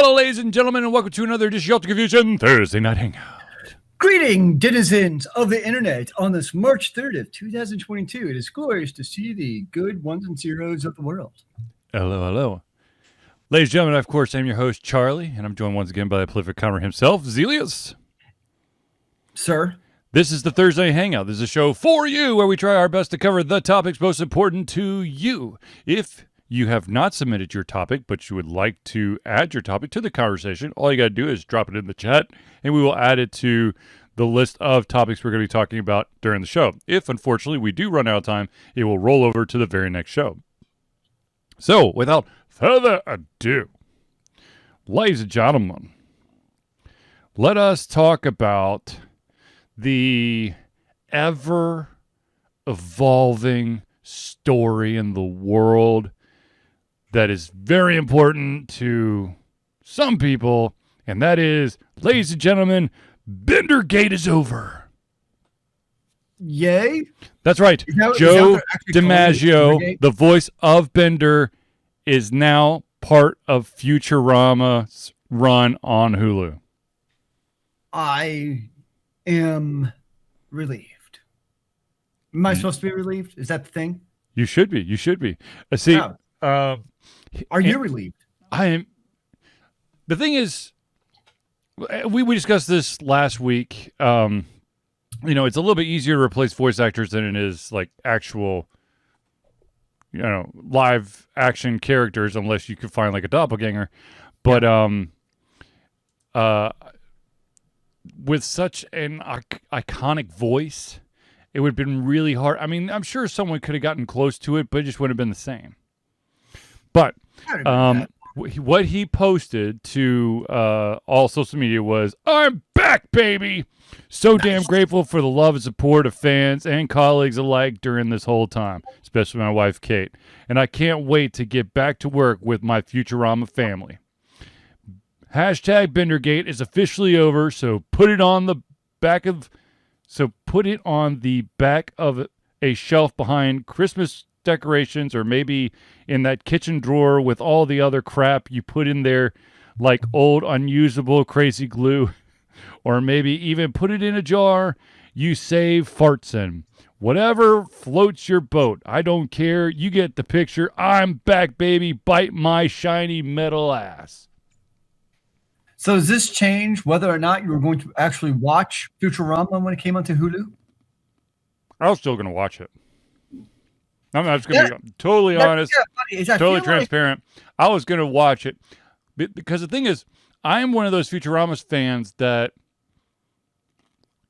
Hello, ladies and gentlemen, and welcome to another edition of the Confusion Thursday Night Hangout. Greeting, denizens of the internet, on this March 30th, 2022. It is glorious to see the good ones and zeros of the world. Hello, hello. Ladies and gentlemen, of course, I'm your host, Charlie, and I'm joined once again by the prolific comer himself, Zealeus. Sir? This is the Thursday Hangout. This is a show for you where we try our best to cover the topics most important to you. If you have not submitted your topic, but you would like to add your topic to the conversation, all you got to do is drop it in the chat, and we will add it to the list of topics we're going to be talking about during the show. If, unfortunately, we do run out of time, it will roll over to the very next show. So, without further ado, ladies and gentlemen, let us talk about the ever-evolving story in the world that is very important to some people, and that is, ladies and gentlemen, Bendergate is over. Yay? That's right. Joe DiMaggio, the voice of Bender, is now part of Futurama's run on Hulu. I am relieved. Am I supposed to be relieved? Is that the thing? You should be. You should be. See, are you relieved? I am. The thing is, we discussed this last week. You know, it's a little bit easier to replace voice actors than it is like actual, you know, live action characters, unless you could find like a doppelganger. But with such an iconic voice, it would have been really hard. I mean, I'm sure someone could have gotten close to it, but it just wouldn't have been the same. But what he posted to all social media was, "I'm back, baby! So damn grateful for the love and support of fans and colleagues alike during this whole time, especially my wife, Kate. And I can't wait to get back to work with my Futurama family. Hashtag Bendergate is officially over, so put it on the back of a shelf behind Christmas decorations, or maybe in that kitchen drawer with all the other crap you put in there, like old unusable crazy glue, or maybe even put it in a jar you save farts in. Whatever floats your boat. I don't care. You get the picture. I'm back, baby. Bite my shiny metal ass." So does this change whether or not you were going to actually watch Futurama when it came onto Hulu? I was still going to watch it. I'm just going to be totally honest, totally transparent. I was going to watch it because the thing is, I am one of those Futurama fans that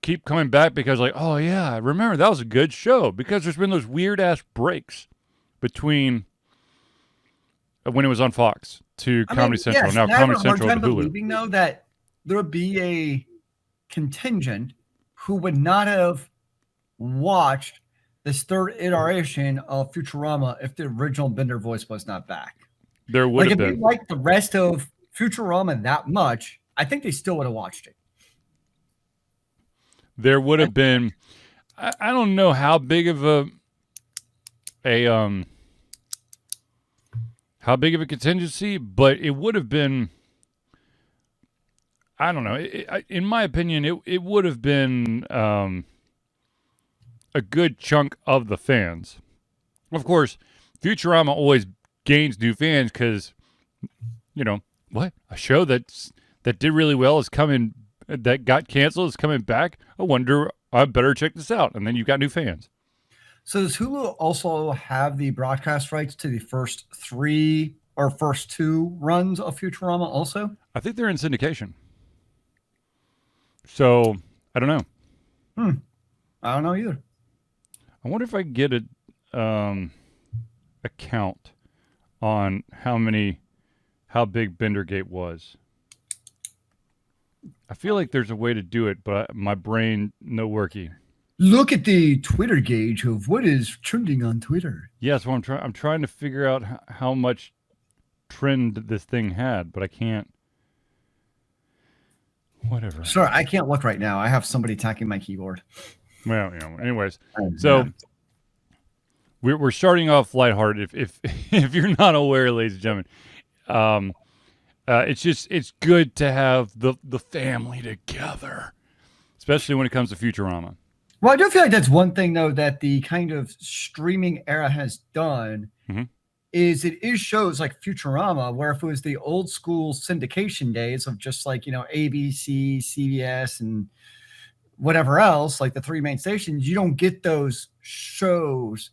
keep coming back because, like, oh yeah, I remember that was a good show, because there's been those weird ass breaks between when it was on Fox to Comedy Central, yes, now Comedy Central to Hulu. Believing though that there would be a contingent who would not have watched this third iteration of Futurama if the original Bender voice was not back. There would have been. If they liked the rest of Futurama that much, I think they still would have watched it. There would have been. I don't know how big of a contingency, but it would have been. I don't know. In my opinion, it would have been a good chunk of the fans. Of course, Futurama always gains new fans because, you know, what? A show that did really well is coming, that got canceled is coming back. I wonder, I better check this out. And then you've got new fans. So does Hulu also have the broadcast rights to the first two runs of Futurama also? I think they're in syndication. So, I don't know. I don't know either. I wonder if I can get a count on how big Bendergate was. I feel like there's a way to do it, but my brain no worky. Look at the Twitter gauge of what is trending on Twitter. Yes, well, I'm trying to figure out how much trend this thing had, but I can't. Whatever. Sorry, I can't look right now. I have somebody attacking my keyboard. Well, you know, anyways, so we're starting off lighthearted. If you're not aware, ladies and gentlemen, It's good to have the family together, especially when it comes to Futurama. Well, I do feel like that's one thing though that the kind of streaming era has done is it is shows like Futurama, where if it was the old school syndication days of just like, ABC, CBS, and whatever else, like the three main stations, you don't get those shows.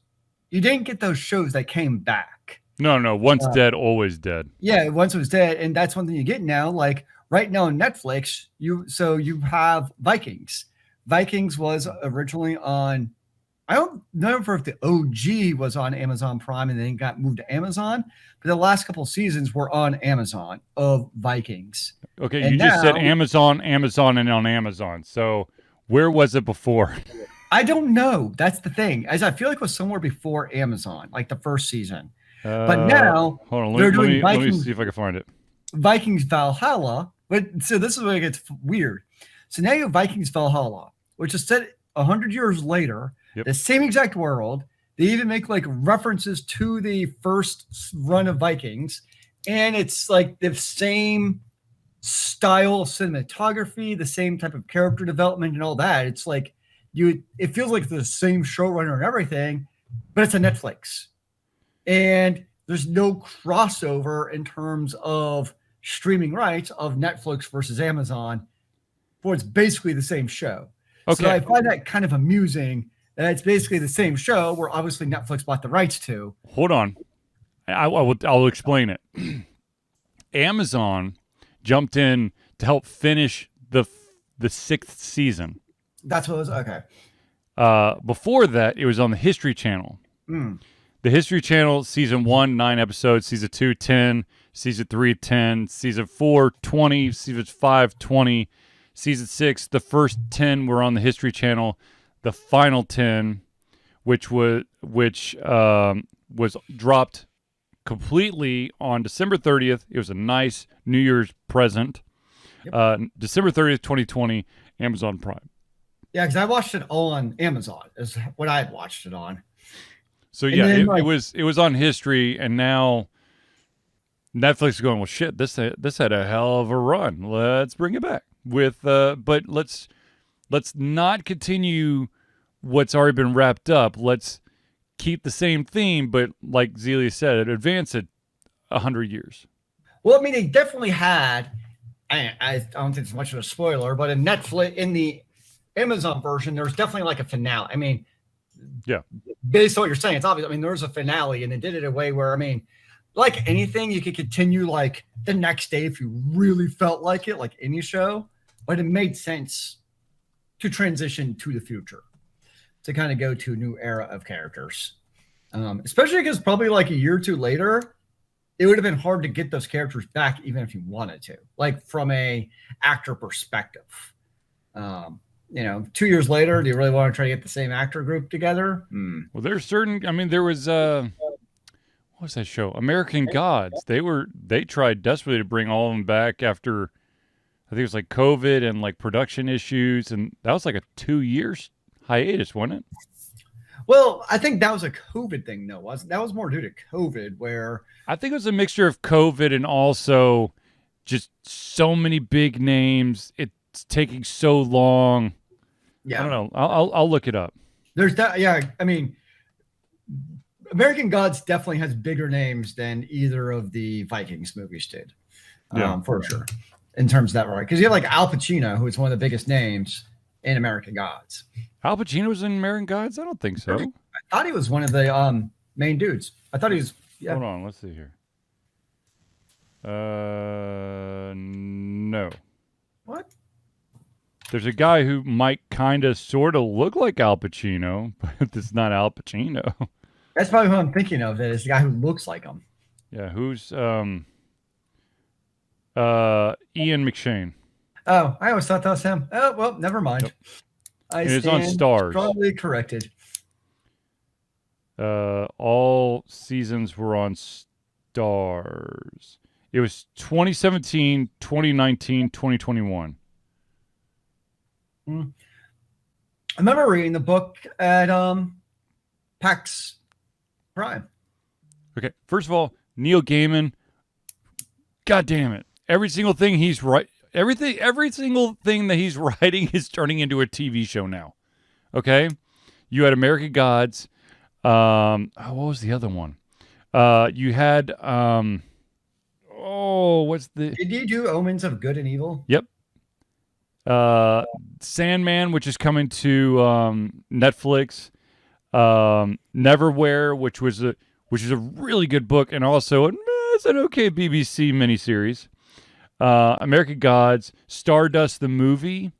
You didn't get those shows that came back. No. Once dead, always dead. Yeah, once it was dead. And that's one thing you get now. Like right now on Netflix, you have Vikings. Vikings was originally on, I don't know if the OG was on Amazon Prime and then got moved to Amazon, but the last couple of seasons were on Amazon of Vikings. Okay, and you just said Amazon, and on Amazon. So where was it before? I don't know. That's the thing. As I feel like it was somewhere before Amazon, like the first season. But now hold on, they're doing let me see if I can find it. Vikings Valhalla. But so this is where it gets weird. So now you have Vikings Valhalla, which is set 100 years later, the same exact world. They even make like references to the first run of Vikings, and it's like the same style of cinematography, the same type of character development, and all that. It's like it feels like the same showrunner and everything, but it's a Netflix. And there's no crossover in terms of streaming rights of Netflix versus Amazon, but it's basically the same show. Okay. So I find that kind of amusing that it's basically the same show where obviously Netflix bought the rights to. Hold on. I'll explain it. Amazon jumped in to help finish the 6th season. That's what it was? Okay. Before that, it was on the History Channel. The History Channel, season 1, 9 episodes, season 2, 10, season 3, 10, season 4, 20, season 5, 20, season 6, the first 10 were on the History Channel. The final 10, which was dropped completely on December 30th. It was a nice New Year's present. December 30th, 2020, Amazon Prime. Yeah, because I watched it all on Amazon is what I had watched it on. So yeah, it was on History, and now Netflix is going, well, shit, this had a hell of a run. Let's bring it back but let's not continue what's already been wrapped up. Let's keep the same theme, but like Zealeus said, advance it 100 years. Well, I mean, they definitely had. I don't think it's much of a spoiler, but in the Amazon version, there's definitely like a finale. I mean. Yeah. Based on what you're saying, it's obvious. I mean, there's a finale, and they did it in a way where, I mean, like anything, you could continue like the next day if you really felt like it, like any show. But it made sense to transition to the future, to kind of go to a new era of characters. Especially because probably like a year or two later, it would have been hard to get those characters back, even if you wanted to, like from a actor perspective. 2 years later, do you really want to try to get the same actor group together? Well, there's certain. I mean, there was what was that show? American Gods. They tried desperately to bring all of them back after, I think it was like COVID and like production issues, and that was like a 2 years hiatus, wasn't it? Well, I think that was a COVID thing, though. That was more due to COVID, where I think it was a mixture of COVID and also just so many big names. It's taking so long. Yeah, I don't know. I'll look it up. There's that. Yeah, I mean, American Gods definitely has bigger names than either of the Vikings movies did. For sure, in terms of that, right? Because you have like Al Pacino, who is one of the biggest names in American Gods. Al Pacino was in American Gods? I don't think so. I thought he was one of the main dudes. I thought he was. Yeah. Hold on, let's see here. No. What? There's a guy who might kind of sort of look like Al Pacino, but it's not Al Pacino. That's probably who I'm thinking of. That is the guy who looks like him. Yeah, who's Ian McShane. Oh, I always thought that was him. Oh, well, never mind. Yep. It's on Stars. Strongly corrected. All seasons were on Stars. It was 2017, 2019, 2021. I remember reading the book at PAX Prime. Okay, first of all, Neil Gaiman, God damn it. every single thing every single thing that he's writing is turning into a TV show now. Okay, you had American Gods. What was the other one? You had what's the? Did you do Omens of Good and Evil? Yep. Sandman, which is coming to Netflix. Neverwhere, which is a really good book, and also it's an okay BBC miniseries. American Gods, Stardust the movie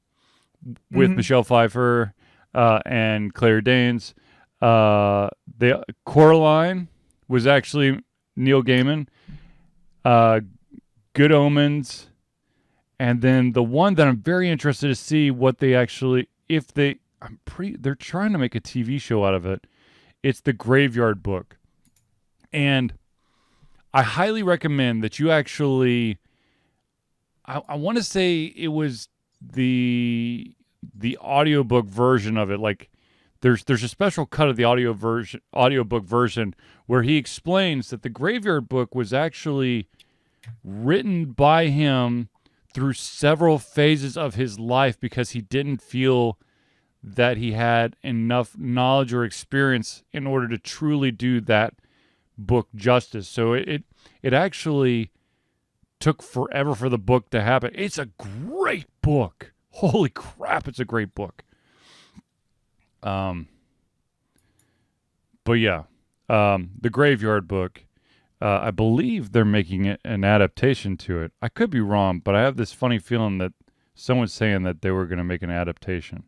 with Michelle Pfeiffer and Claire Danes. The Coraline was actually Neil Gaiman. Good Omens, and then the one that I'm very interested to see what they actually, they're trying to make a TV show out of it. It's the Graveyard Book, and I highly recommend that you actually. I want to say it was the audiobook version of it. Like there's a special cut of the audiobook version where he explains that the Graveyard Book was actually written by him through several phases of his life because he didn't feel that he had enough knowledge or experience in order to truly do that book justice. So it actually took forever for the book to happen. It's a great book. Holy crap, it's a great book. But yeah, the Graveyard Book, I believe they're making it an adaptation to it. I could be wrong, but I have this funny feeling that someone's saying that they were going to make an adaptation.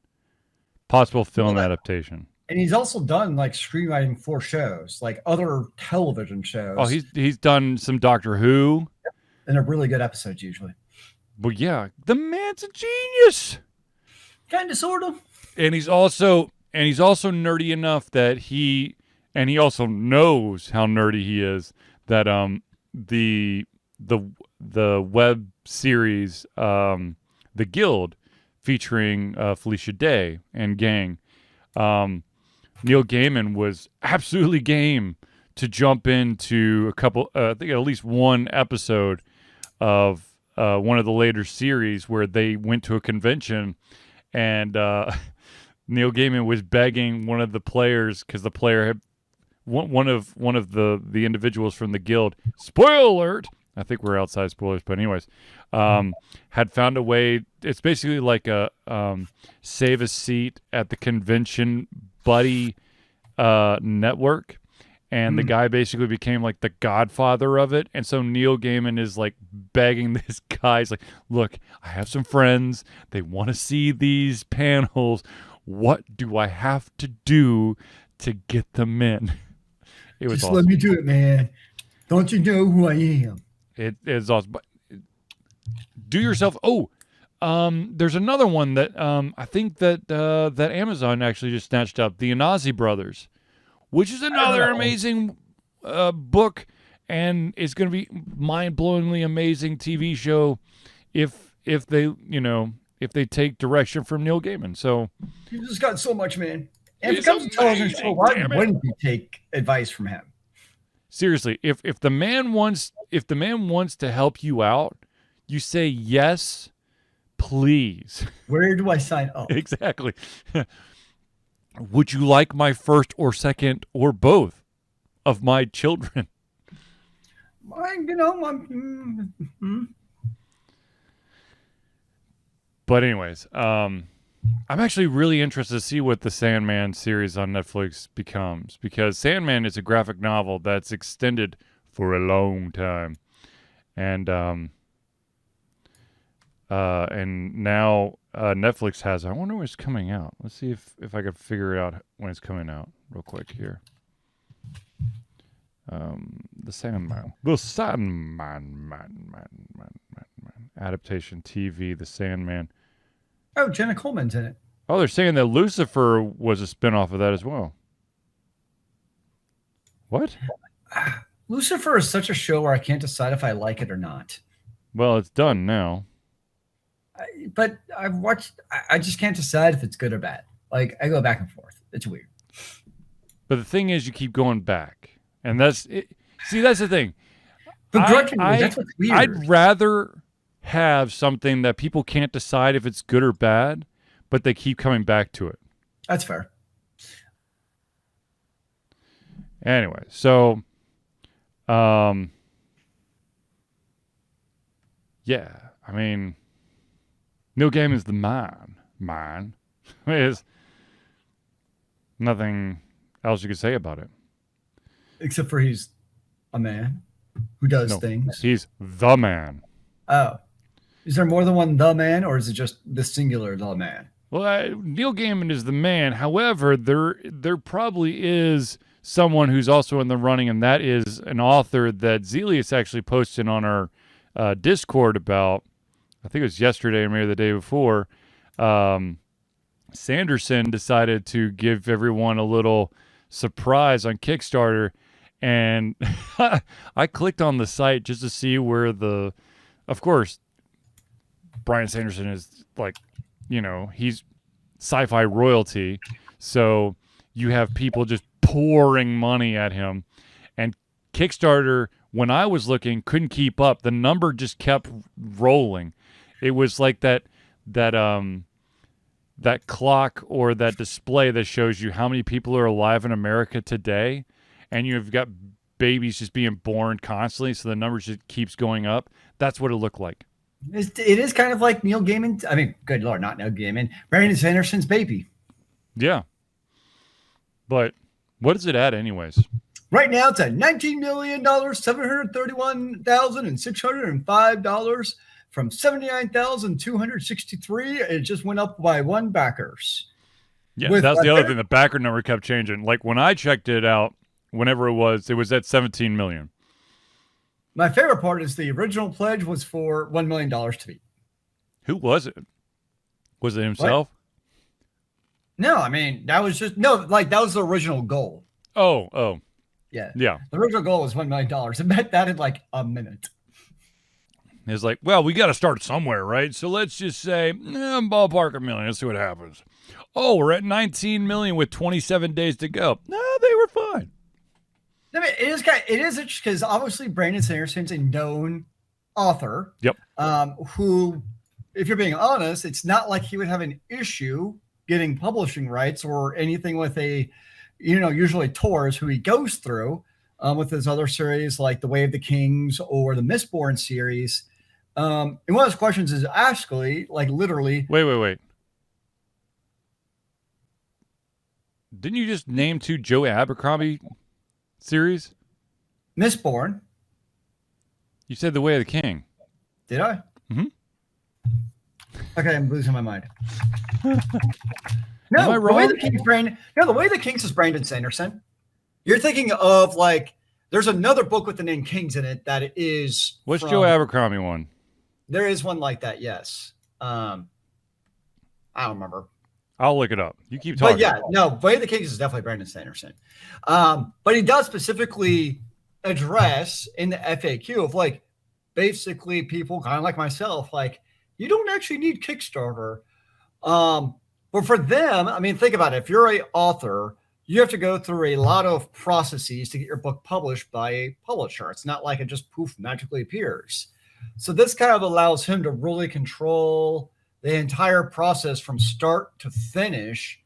Possible film adaptation. And he's also done like screenwriting for shows, like other television shows. Oh, he's done some Doctor Who. And they're really good episodes usually. Well, yeah, the man's a genius. Kind of, sort of. And he's also nerdy enough that he also knows how nerdy he is. That the web series The Guild, featuring Felicia Day and gang, Neil Gaiman was absolutely game to jump into a couple, I think at least one episode of one of the later series where they went to a convention, and Neil Gaiman was begging one of the players, because the player had one of the individuals from the guild. Spoiler alert! I think we're outside spoilers, but anyways, had found a way. It's basically like a save a seat at the convention buddy network. And the guy basically became like the godfather of it. And so Neil Gaiman is like begging this guy. He's like, look, I have some friends. They want to see these panels. What do I have to do to get them in? It was Just awesome. Let me do it, man. Don't you know who I am? It is awesome. But do yourself. There's another one that I think that Amazon actually just snatched up. The Anazi Brothers, which is another amazing book, and it's going to be mind-blowingly amazing TV show if they take direction from Neil Gaiman. So You just got so much, man. And if it comes to television show, why wouldn't you take advice from him? Seriously, if the man wants to help you out, you say yes, please. Where do I sign up? Exactly. Would you like my first or second or both of my children? But anyways, I'm actually really interested to see what the Sandman series on Netflix becomes, because Sandman is a graphic novel that's extended for a long time, and now Netflix has. I wonder when it's coming out. Let's see if I could figure out when it's coming out real quick here. The Sandman adaptation TV. The Sandman. Oh, Jenna Coleman's in it. Oh, they're saying that Lucifer was a spinoff of that as well. What? Lucifer is such a show where I can't decide if I like it or not. Well, it's done now. But I've watched. I just can't decide if it's good or bad. Like, I go back and forth. It's weird. But the thing is, you keep going back, and that's it. See, that's the thing. That's what's weird. I'd rather have something that people can't decide if it's good or bad, but they keep coming back to it. That's fair. Anyway, so, yeah, I mean, Neil Gaiman's the man. I mean, there's nothing else you could say about it. Except for he's a man who does things. He's the man. Oh. Is there more than one the man, or is it just the singular the man? Well, Neil Gaiman is the man. However, there probably is someone who's also in the running, and that is an author that Zealeus actually posted on our Discord about, I think it was yesterday or maybe the day before. Sanderson decided to give everyone a little surprise on Kickstarter, and I clicked on the site just to see where of course, Bryan Sanderson is like, he's sci-fi royalty, so you have people just pouring money at him, and Kickstarter, when I was looking, couldn't keep up. The number just kept rolling. It was like that clock or that display that shows you how many people are alive in America today, and you've got babies just being born constantly, so the number just keeps going up. That's what it looked like. It is kind of like Neil Gaiman. I mean, good Lord, not Neil Gaiman. Brandon Sanderson's baby. Yeah. But what is it at anyways? Right now it's at $19,731,605 from $79,263. It just went up by one backers. Yeah, that's the other thing. The backer number kept changing. Like when I checked it out, whenever it was at 17 million. My favorite part is the original pledge was for $1 million to beat. Who was it? Was it himself? What? No, I mean, that was the original goal. Oh. Yeah. Yeah. The original goal was $1 million. I bet that in like a minute. It's like, well, we got to start somewhere, right? So let's just say, ballpark $1 million. Let's see what happens. Oh, we're at 19 million with 27 days to go. No, they were fine. I mean, it is interesting because obviously Brandon Sanderson's a known author. Yep. Who, if you're being honest, it's not like he would have an issue getting publishing rights or anything with usually tours who he goes through with his other series like The Way of the Kings or the Mistborn series. And one of those questions is actually like literally. Wait. Didn't you just name 2 Joe Abercrombie series? Mistborn. You said The Way of the King. Did I? Mm-hmm. Okay, I'm losing my mind. Am I wrong? The Way the Kings is Brandon Sanderson. You're thinking of like there's another book with the name Kings in it that is. What's Joe Abercrombie one? There is one like that, yes. I don't remember. I'll look it up. You keep talking. But yeah, no, Way of the Kings is definitely Brandon Sanderson. But he does specifically address in the FAQ of like basically people kind of like myself, like you don't actually need Kickstarter. But for them, I mean, think about it. If you're an author, you have to go through a lot of processes to get your book published by a publisher. It's not like it just poof magically appears. So this kind of allows him to really control the entire process from start to finish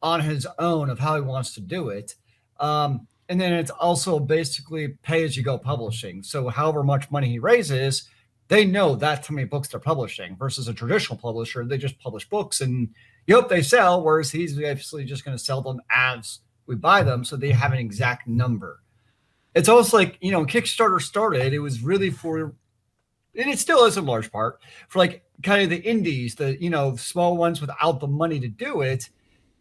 on his own of how he wants to do it. And then it's also basically pay-as-you-go publishing. So however much money he raises, they know that's how many books they're publishing versus a traditional publisher. They just publish books and you hope they sell, whereas he's basically just going to sell them as we buy them so they have an exact number. It's almost like, Kickstarter started, it was really for, and it still is in large part, for like kind of the indies, the, small ones without the money to do it.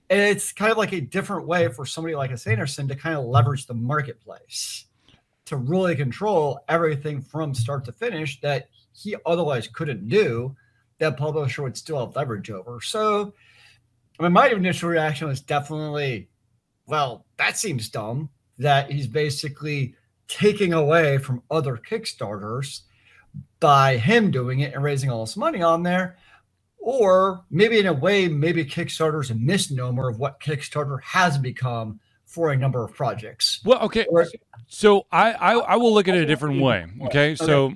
And it's kind of like a different way for somebody like a Sanderson to kind of leverage the marketplace to really control everything from start to finish that he otherwise couldn't do, that publisher would still have leverage over. So, I mean, my initial reaction was definitely, well, that seems dumb that he's basically taking away from other Kickstarters by him doing it and raising all this money on there. Or maybe in a way, maybe Kickstarter is a misnomer of what Kickstarter has become for a number of projects. Well, okay. So I will look at it a different way. Okay. So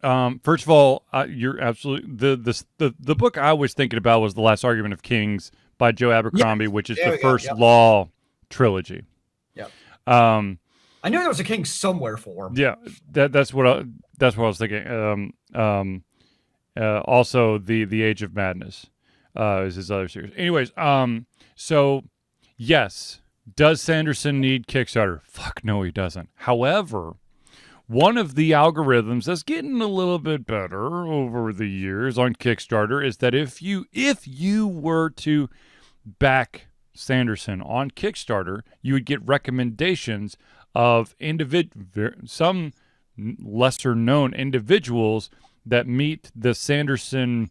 First of all, you're absolutely the book I was thinking about was The Last Argument of Kings by Joe Abercrombie, which is the first Law trilogy. Yep. I knew there was a king somewhere for him. Yeah, that's what I was thinking. Also, the Age of Madness is his other series. Anyways, so yes, does Sanderson need Kickstarter? Fuck no, he doesn't. However, one of the algorithms that's getting a little bit better over the years on Kickstarter is that if you were to back Sanderson on Kickstarter, you would get recommendations of some lesser known individuals that meet the Sanderson,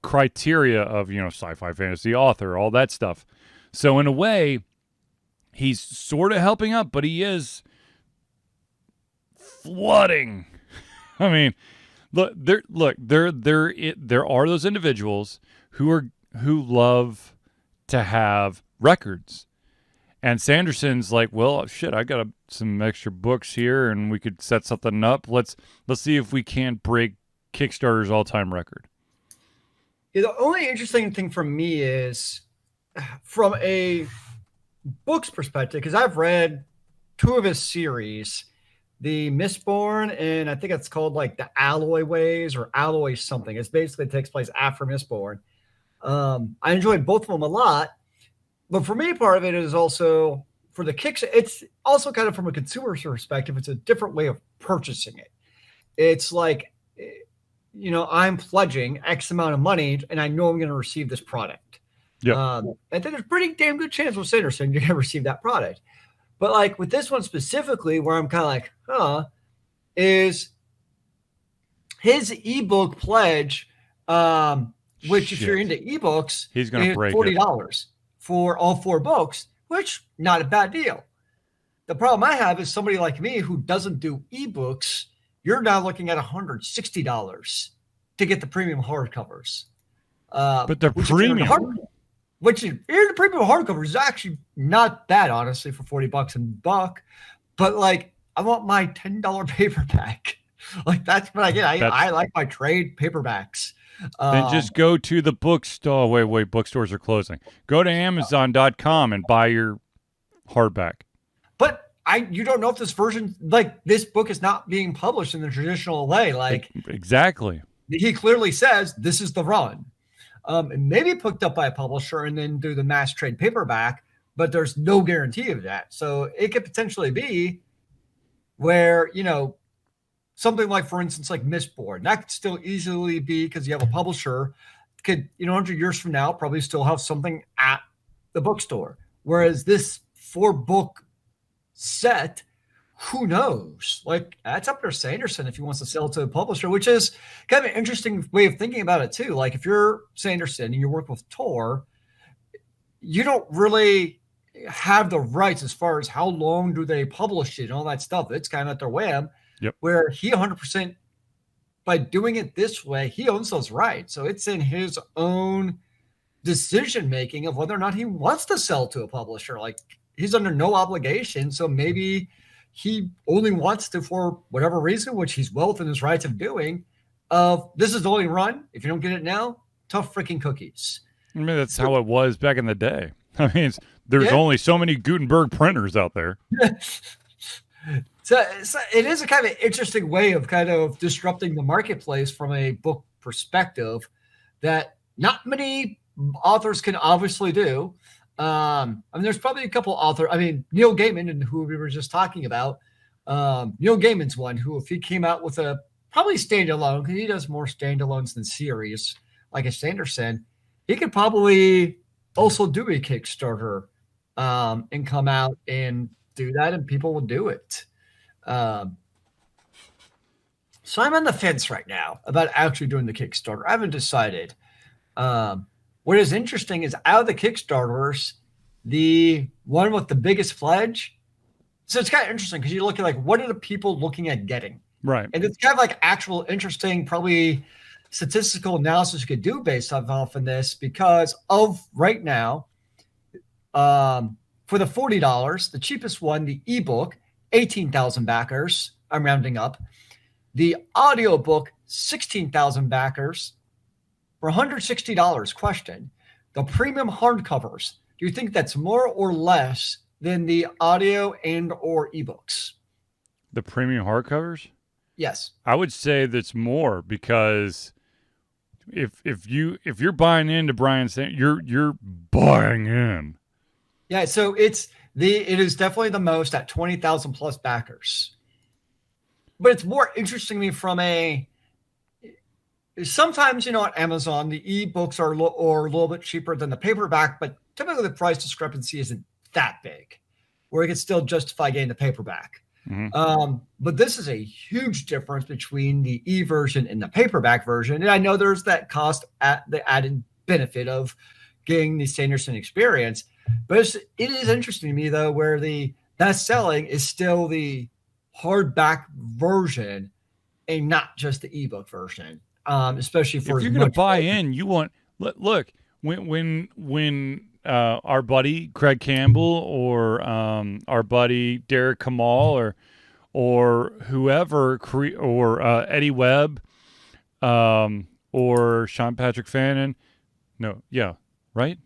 criteria of, sci-fi fantasy author, all that stuff. So in a way, he's sort of helping up, but he is flooding. I mean, there are those individuals who love to have records. And Sanderson's like, well, shit, I got some extra books here, and we could set something up. Let's see if we can't break Kickstarter's all-time record. Yeah, the only interesting thing for me is from a book's perspective, because I've read 2 of his series, the Mistborn, and I think it's called like the Alloy Ways or Alloy something. It basically takes place after Mistborn. I enjoyed both of them a lot. But for me, part of it is also for the kicks. It's also kind of from a consumer's perspective. It's a different way of purchasing it. It's like, I'm pledging X amount of money and I know I'm going to receive this product. Yeah. I think there's a pretty damn good chance with Sanderson you're going to receive that product. But like with this one specifically, where I'm kind of like, is his ebook pledge, which if you're into ebooks, he's going to break $40. For all 4 books, which not a bad deal. The problem I have is somebody like me who doesn't do ebooks, you're now looking at $160 to get the premium hardcovers. But the premium, the premium hardcovers is actually not bad, honestly, for $40 a book. But like, I want my $10 paperback. Like that's what I get. I like my trade paperbacks. Then just go to the bookstore. Wait, bookstores are closing. Go to Amazon.com and buy your hardback. But you don't know if this version, like this book is not being published in the traditional way. Like exactly. He clearly says this is the run. It may be picked up by a publisher and then do the mass trade paperback, but there's no guarantee of that. So it could potentially be where, something like, for instance, like Mistborn, that could still easily be because you have a publisher could, 100 years from now, probably still have something at the bookstore. Whereas this 4-book set, who knows? Like that's up to Sanderson if he wants to sell it to a publisher, which is kind of an interesting way of thinking about it too. Like if you're Sanderson and you work with Tor, you don't really have the rights as far as how long do they publish it and all that stuff. It's kind of at their whim. Yep. Where he 100%, by doing it this way, he owns those rights. So it's in his own decision-making of whether or not he wants to sell to a publisher. Like he's under no obligation. So maybe he only wants to, for whatever reason, which he's well within his rights of doing, this is the only run. If you don't get it now, tough freaking cookies. I mean, that's how it was back in the day. I mean, there's only so many Gutenberg printers out there. So it is a kind of interesting way of kind of disrupting the marketplace from a book perspective that not many authors can obviously do. There's probably a couple authors. Neil Gaiman, and who we were just talking about. Neil Gaiman's one who, if he came out with a probably standalone, because he does more standalones than series, like a Sanderson, he could probably also do a Kickstarter and come out and do that, and people will do it. So I'm on the fence right now about actually doing the Kickstarter. I haven't decided. What is interesting is out of the Kickstarters, the one with the biggest pledge. So it's kind of interesting because you look at like, what are the people looking at getting? Right. And it's kind of like actual interesting, probably statistical analysis you could do based off of this because of right now, for the $40, the cheapest one, the ebook, 18,000 backers, I'm rounding up. The audiobook, 16,000 backers for $160. Question. The premium hardcovers, do you think that's more or less than the audio and or ebooks? The premium hardcovers? Yes. I would say that's more, because if you're buying into Brian Sanders, you're buying in. Yeah, so it is definitely the most at 20,000 plus backers. But it's more interesting to me from sometimes, on Amazon, the ebooks are a little bit cheaper than the paperback, but typically the price discrepancy isn't that big, where you can still justify getting the paperback. Mm-hmm. But this is a huge difference between the e-version and the paperback version. And I know there's that cost at the added benefit of getting the Sanderson experience, but it is interesting to me, though, where the best selling is still the hardback version and not just the ebook version. Especially for if you're going to buy in, you want look when our buddy Craig Campbell or our buddy Derek Kamal or whoever or Eddie Webb or Sean Patrick Fannin, right?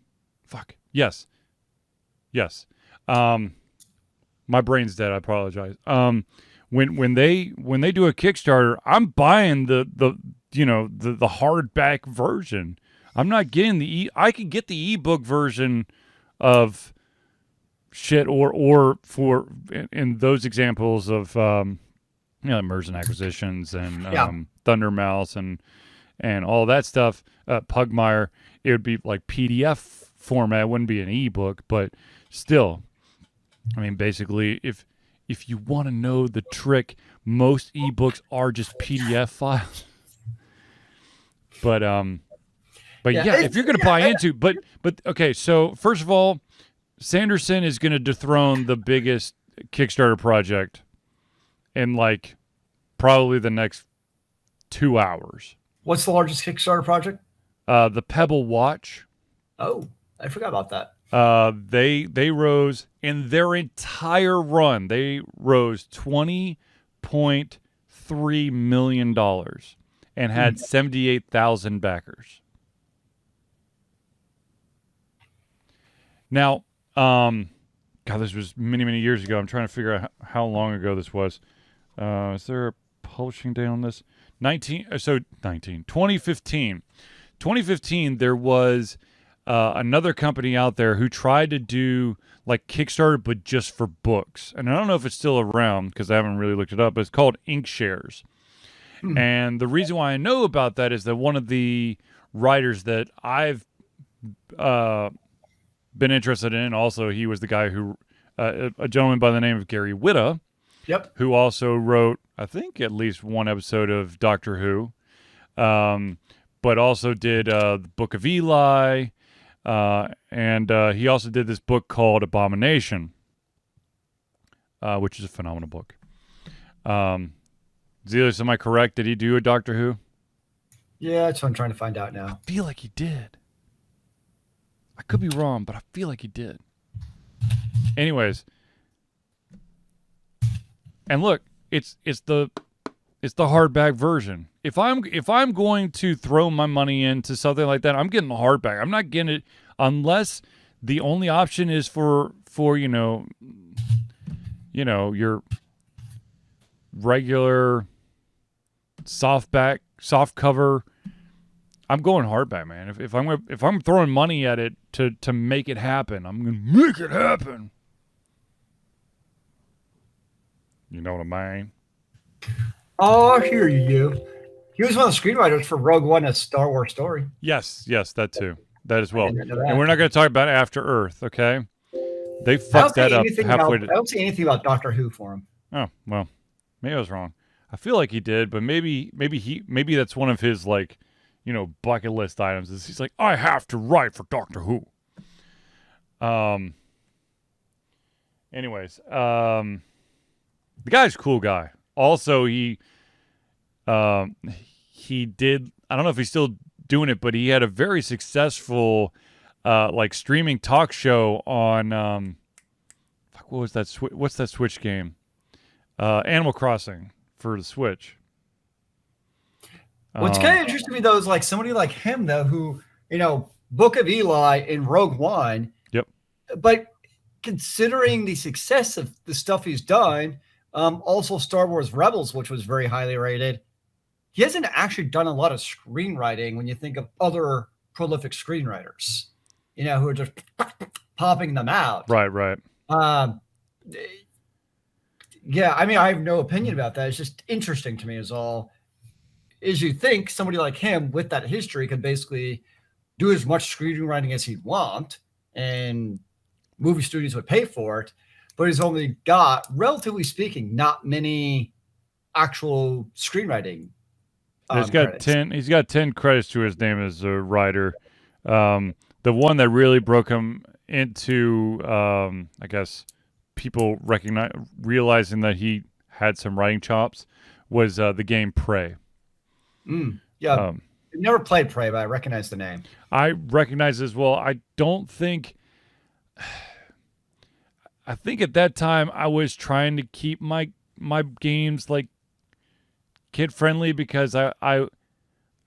Yes. My brain's dead. I apologize. When they do a Kickstarter, I'm buying the hardback version. I'm not getting I could get the ebook version of shit or for in those examples of mergers and acquisitions and Thunder Mouse and all that stuff, Pugmire, it would be like PDF format. It wouldn't be an ebook, but still, I mean, basically, if you want to know the trick, most ebooks are just PDF files. But if you're going to buy into, but okay, so first of all, Sanderson is going to dethrone the biggest Kickstarter project in like probably the next 2 hours. What's the largest Kickstarter project? The Pebble Watch. Oh, I forgot about that. They rose in their entire run. They rose $20.3 million and had 78,000 backers. Now, this was many, many years ago. I'm trying to figure out how long ago this was. Is there a publishing date on this? 2015. 2015, there was another company out there who tried to do like Kickstarter, but just for books. And I don't know if it's still around because I haven't really looked it up, but it's called Inkshares. And the reason why I know about that is that one of the writers that I've been interested in, also he was the guy who, a gentleman by the name of Gary Whitta, who also wrote, I think, at least one episode of Doctor Who, but also did the Book of Eli, and he also did this book called Abomination, which is a phenomenal book. Zealeus, am I correct? Did he do a Doctor Who? Yeah, that's what I'm trying to find out now. I feel like he did. I could be wrong, but I feel like he did. Anyways, and look, it's the hardback version. If I'm going to throw my money into something like that, I'm getting the hardback. I'm not getting it unless the only option is for your regular soft cover. I'm going hardback, man. If I'm throwing money at it to make it happen, I'm gonna make it happen. You know what I mean? Oh, I hear you. He was one of the screenwriters for Rogue One, a Star Wars story. Yes, that too. That as well. And we're not going to talk about After Earth, okay? They fucked that up halfway. I don't see anything about Doctor Who for him. Oh, well, maybe I was wrong. I feel like he did, but maybe that's one of his bucket list items. Is he's like, I have to write for Doctor Who. Anyways, the guy's a cool guy. Also, he did, I don't know if he's still doing it, but he had a very successful streaming talk show on what was that? What's that Switch game? Animal Crossing. for the Switch. What's kind of interesting to me, though, is like somebody like him, though, who, Book of Eli and Rogue One. Yep. But considering the success of the stuff he's done, also Star Wars Rebels, which was very highly rated, he hasn't actually done a lot of screenwriting when you think of other prolific screenwriters, who are just popping them out. Right. Yeah, I mean, I have no opinion about that. It's just interesting to me is all. Is you think somebody like him with that history could basically do as much screenwriting as he'd want, and movie studios would pay for it, but he's only got, relatively speaking, not many actual screenwriting. He's got 10 credits to his name as a writer. The one that really broke him into, I guess, people realizing that he had some writing chops was the game Prey. Yeah, I've never played Prey, but I recognize the name. I recognize as well. I think at that time I was trying to keep my games like kid friendly because I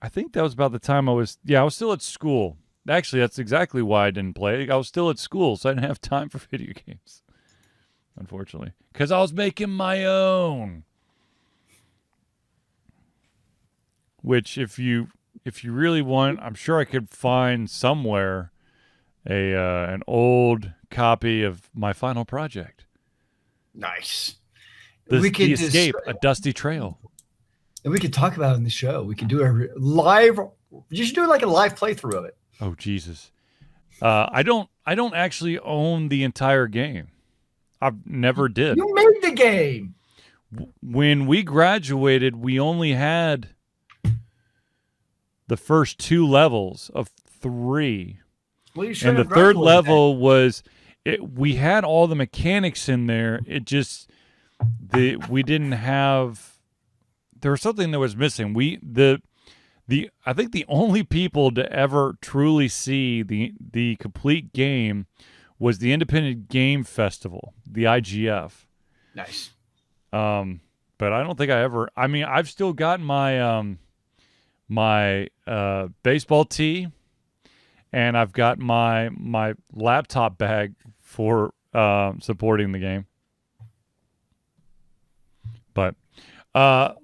think that was about the time I was still at school. Actually, that's exactly why I didn't play. I was still at school, so I didn't have time for video games. Unfortunately, because I was making my own. Which, if you really want, I'm sure I could find somewhere an old copy of my final project. Nice. The Escape, a dusty trail. And we could talk about it in the show. We could do a live. You should do like a live playthrough of it. Oh Jesus! I don't actually own the entire game. I never did. You made the game. When we graduated, we only had the first 2 levels of 3. Well, you should and the third level was we had all the mechanics in there. It just we didn't have. There was something that was missing. I think the only people to ever truly see the complete game was the Independent Game Festival, the IGF. Nice. But I don't think I ever. I mean, I've still got my my baseball tee, and I've got my laptop bag for supporting the game. But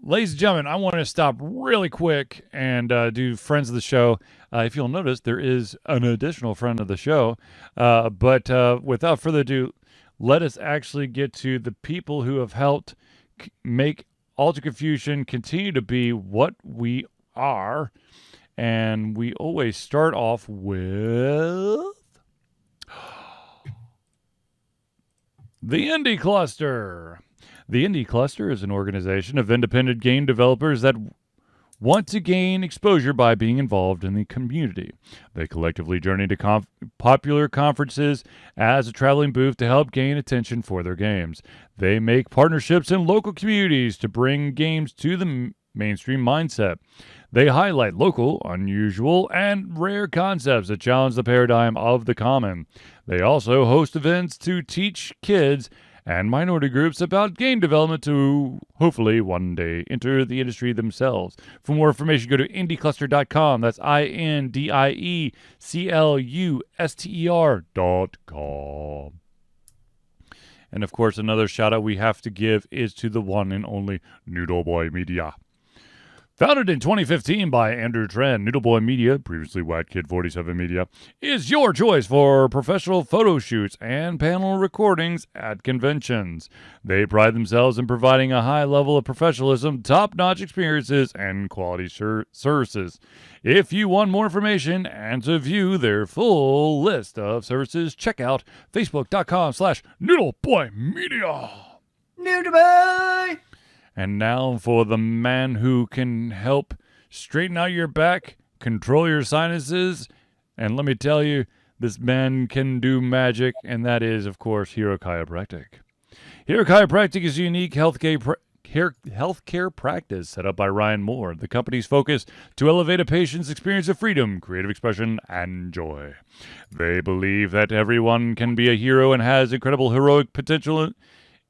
ladies and gentlemen, I want to stop really quick and do friends of the show. If you'll notice, there is an additional friend of the show. But without further ado, let us actually get to the people who have helped make Alter Confusion continue to be what we are. And we always start off with the Indie Cluster. The Indie Cluster is an organization of independent game developers that want to gain exposure by being involved in the community. They collectively journey to popular conferences as a traveling booth to help gain attention for their games. They make partnerships in local communities to bring games to the mainstream mindset. They highlight local, unusual, and rare concepts that challenge the paradigm of the common. They also host events to teach kids and minority groups about game development to hopefully one day enter the industry themselves. For more information, go to indiecluster.com. That's INDIECLUSTER.com. And of course, another shout out we have to give is to the one and only Noodle Boy Media. Founded in 2015 by Andrew Tran, Noodle Boy Media, previously White Kid 47 Media, is your choice for professional photo shoots and panel recordings at conventions. They pride themselves in providing a high level of professionalism, top-notch experiences, and quality services. If you want more information and to view their full list of services, check out facebook.com/NoodleBoyMedia. Noodle Boy! And now for the man who can help straighten out your back, control your sinuses, and let me tell you, this man can do magic, and that is, of course, Hero Chiropractic. Hero Chiropractic is a unique healthcare practice set up by Ryan Moore. The company's focus to elevate a patient's experience of freedom, creative expression, and joy. They believe that everyone can be a hero and has incredible heroic potential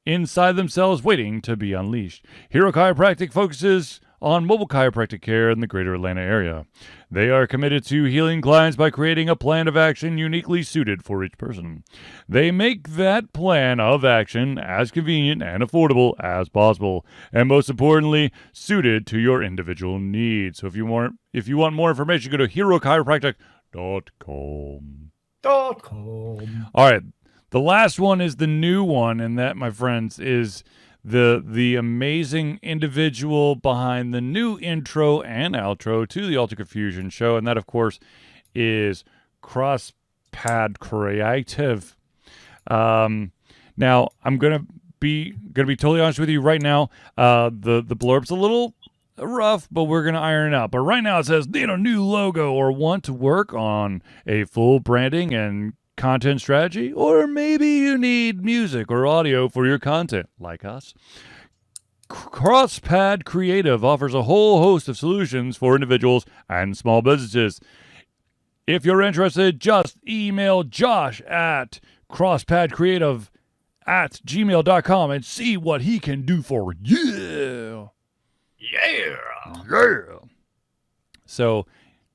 inside themselves waiting to be unleashed. Hero Chiropractic focuses on mobile chiropractic care in the greater Atlanta area. They are committed to healing clients by creating a plan of action uniquely suited for each person. They make that plan of action as convenient and affordable as possible, and most importantly, suited to your individual needs. So if you want more information, go to herochiropractic.com. All right. The last one is the new one, and that, my friends, is the amazing individual behind the new intro and outro to the Ultra Confusion show, and that, of course, is Crosspad Creative. Now, I'm gonna be totally honest with you right now. The blurb's a little rough, but we're gonna iron it out. But right now it says, need a new logo or want to work on a full branding and content strategy, or maybe you need music or audio for your content, like us. Crosspad Creative offers a whole host of solutions for individuals and small businesses. If you're interested, just email Josh at crosspadcreative@gmail.com and see what he can do for you. Yeah. So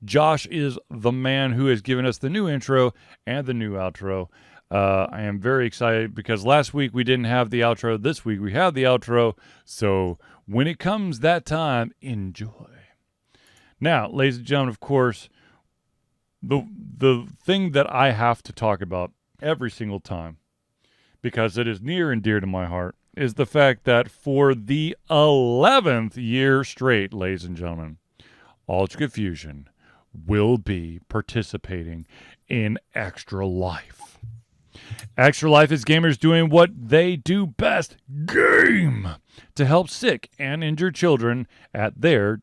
Josh is the man who has given us the new intro and the new outro. I am very excited because last week we didn't have the outro. This week we have the outro. So when it comes that time, enjoy. Now, ladies and gentlemen, of course, the thing that I have to talk about every single time, because it is near and dear to my heart, is the fact that for the 11th year straight, ladies and gentlemen, Ultra Confusion will be participating in Extra Life. Extra Life is gamers doing what they do best, game, to help sick and injured children at their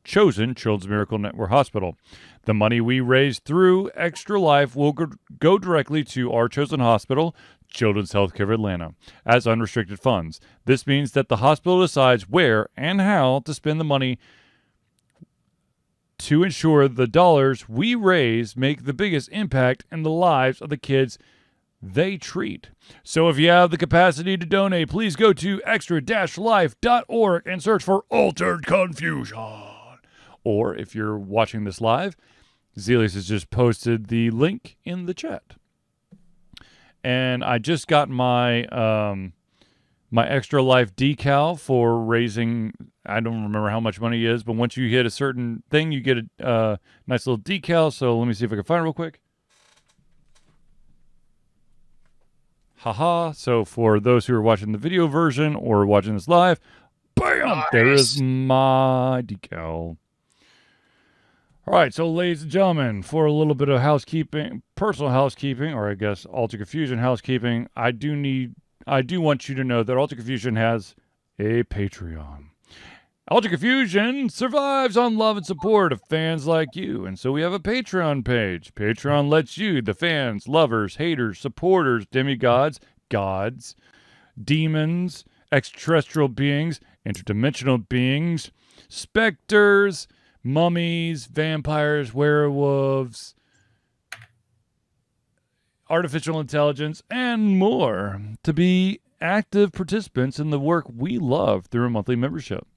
chosen Children's Miracle Network hospital. The money we raise through Extra Life will go directly to our chosen hospital, Children's Healthcare of Atlanta, as unrestricted funds. This means that the hospital decides where and how to spend the money to ensure the dollars we raise make the biggest impact in the lives of the kids they treat. So if you have the capacity to donate, please go to extra-life.org and search for Altered Confusion. Or if you're watching this live, Zealeus has just posted the link in the chat. And I just got my my Extra Life decal for raising, I don't remember how much money it is, but once you hit a certain thing, you get a nice little decal. So let me see if I can find it real quick. Haha. So for those who are watching the video version or watching this live, bam, nice. There is my decal. All right, so ladies and gentlemen, for a little bit of housekeeping, personal housekeeping, or I guess Ultra Confusion housekeeping, I do want you to know that Ultra Confusion has a Patreon. Ultra Confusion survives on love and support of fans like you, and so we have a Patreon page. Patreon lets you, the fans, lovers, haters, supporters, demigods, gods, demons, extraterrestrial beings, interdimensional beings, specters, mummies, vampires, werewolves, artificial intelligence, and more, to be active participants in the work we love through a monthly membership.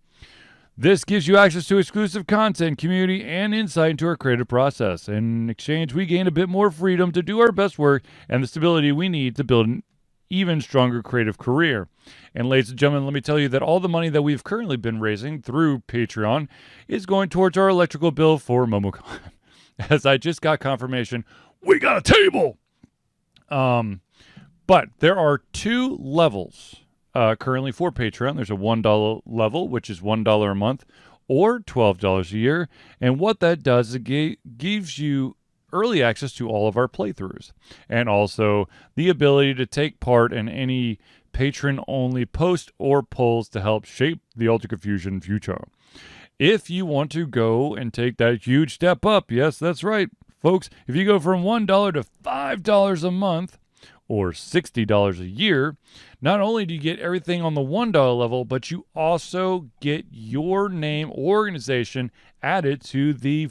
This gives you access to exclusive content, community, and insight into our creative process. In exchange, we gain a bit more freedom to do our best work and the stability we need to build an even stronger creative career. And ladies and gentlemen, let me tell you that all the money that we've currently been raising through Patreon is going towards our electrical bill for MomoCon. As I just got confirmation, we got a table! But there are two levels currently for Patreon. There's a $1 level, which is $1 a month, or $12 a year. And what that does is it gives you early access to all of our playthroughs, and also the ability to take part in any patron-only posts or polls to help shape the Ultra Confusion future. If you want to go and take that huge step up, yes, that's right, folks, if you go from $1 to $5 a month, or $60 a year, not only do you get everything on the $1 level, but you also get your name, organization added to the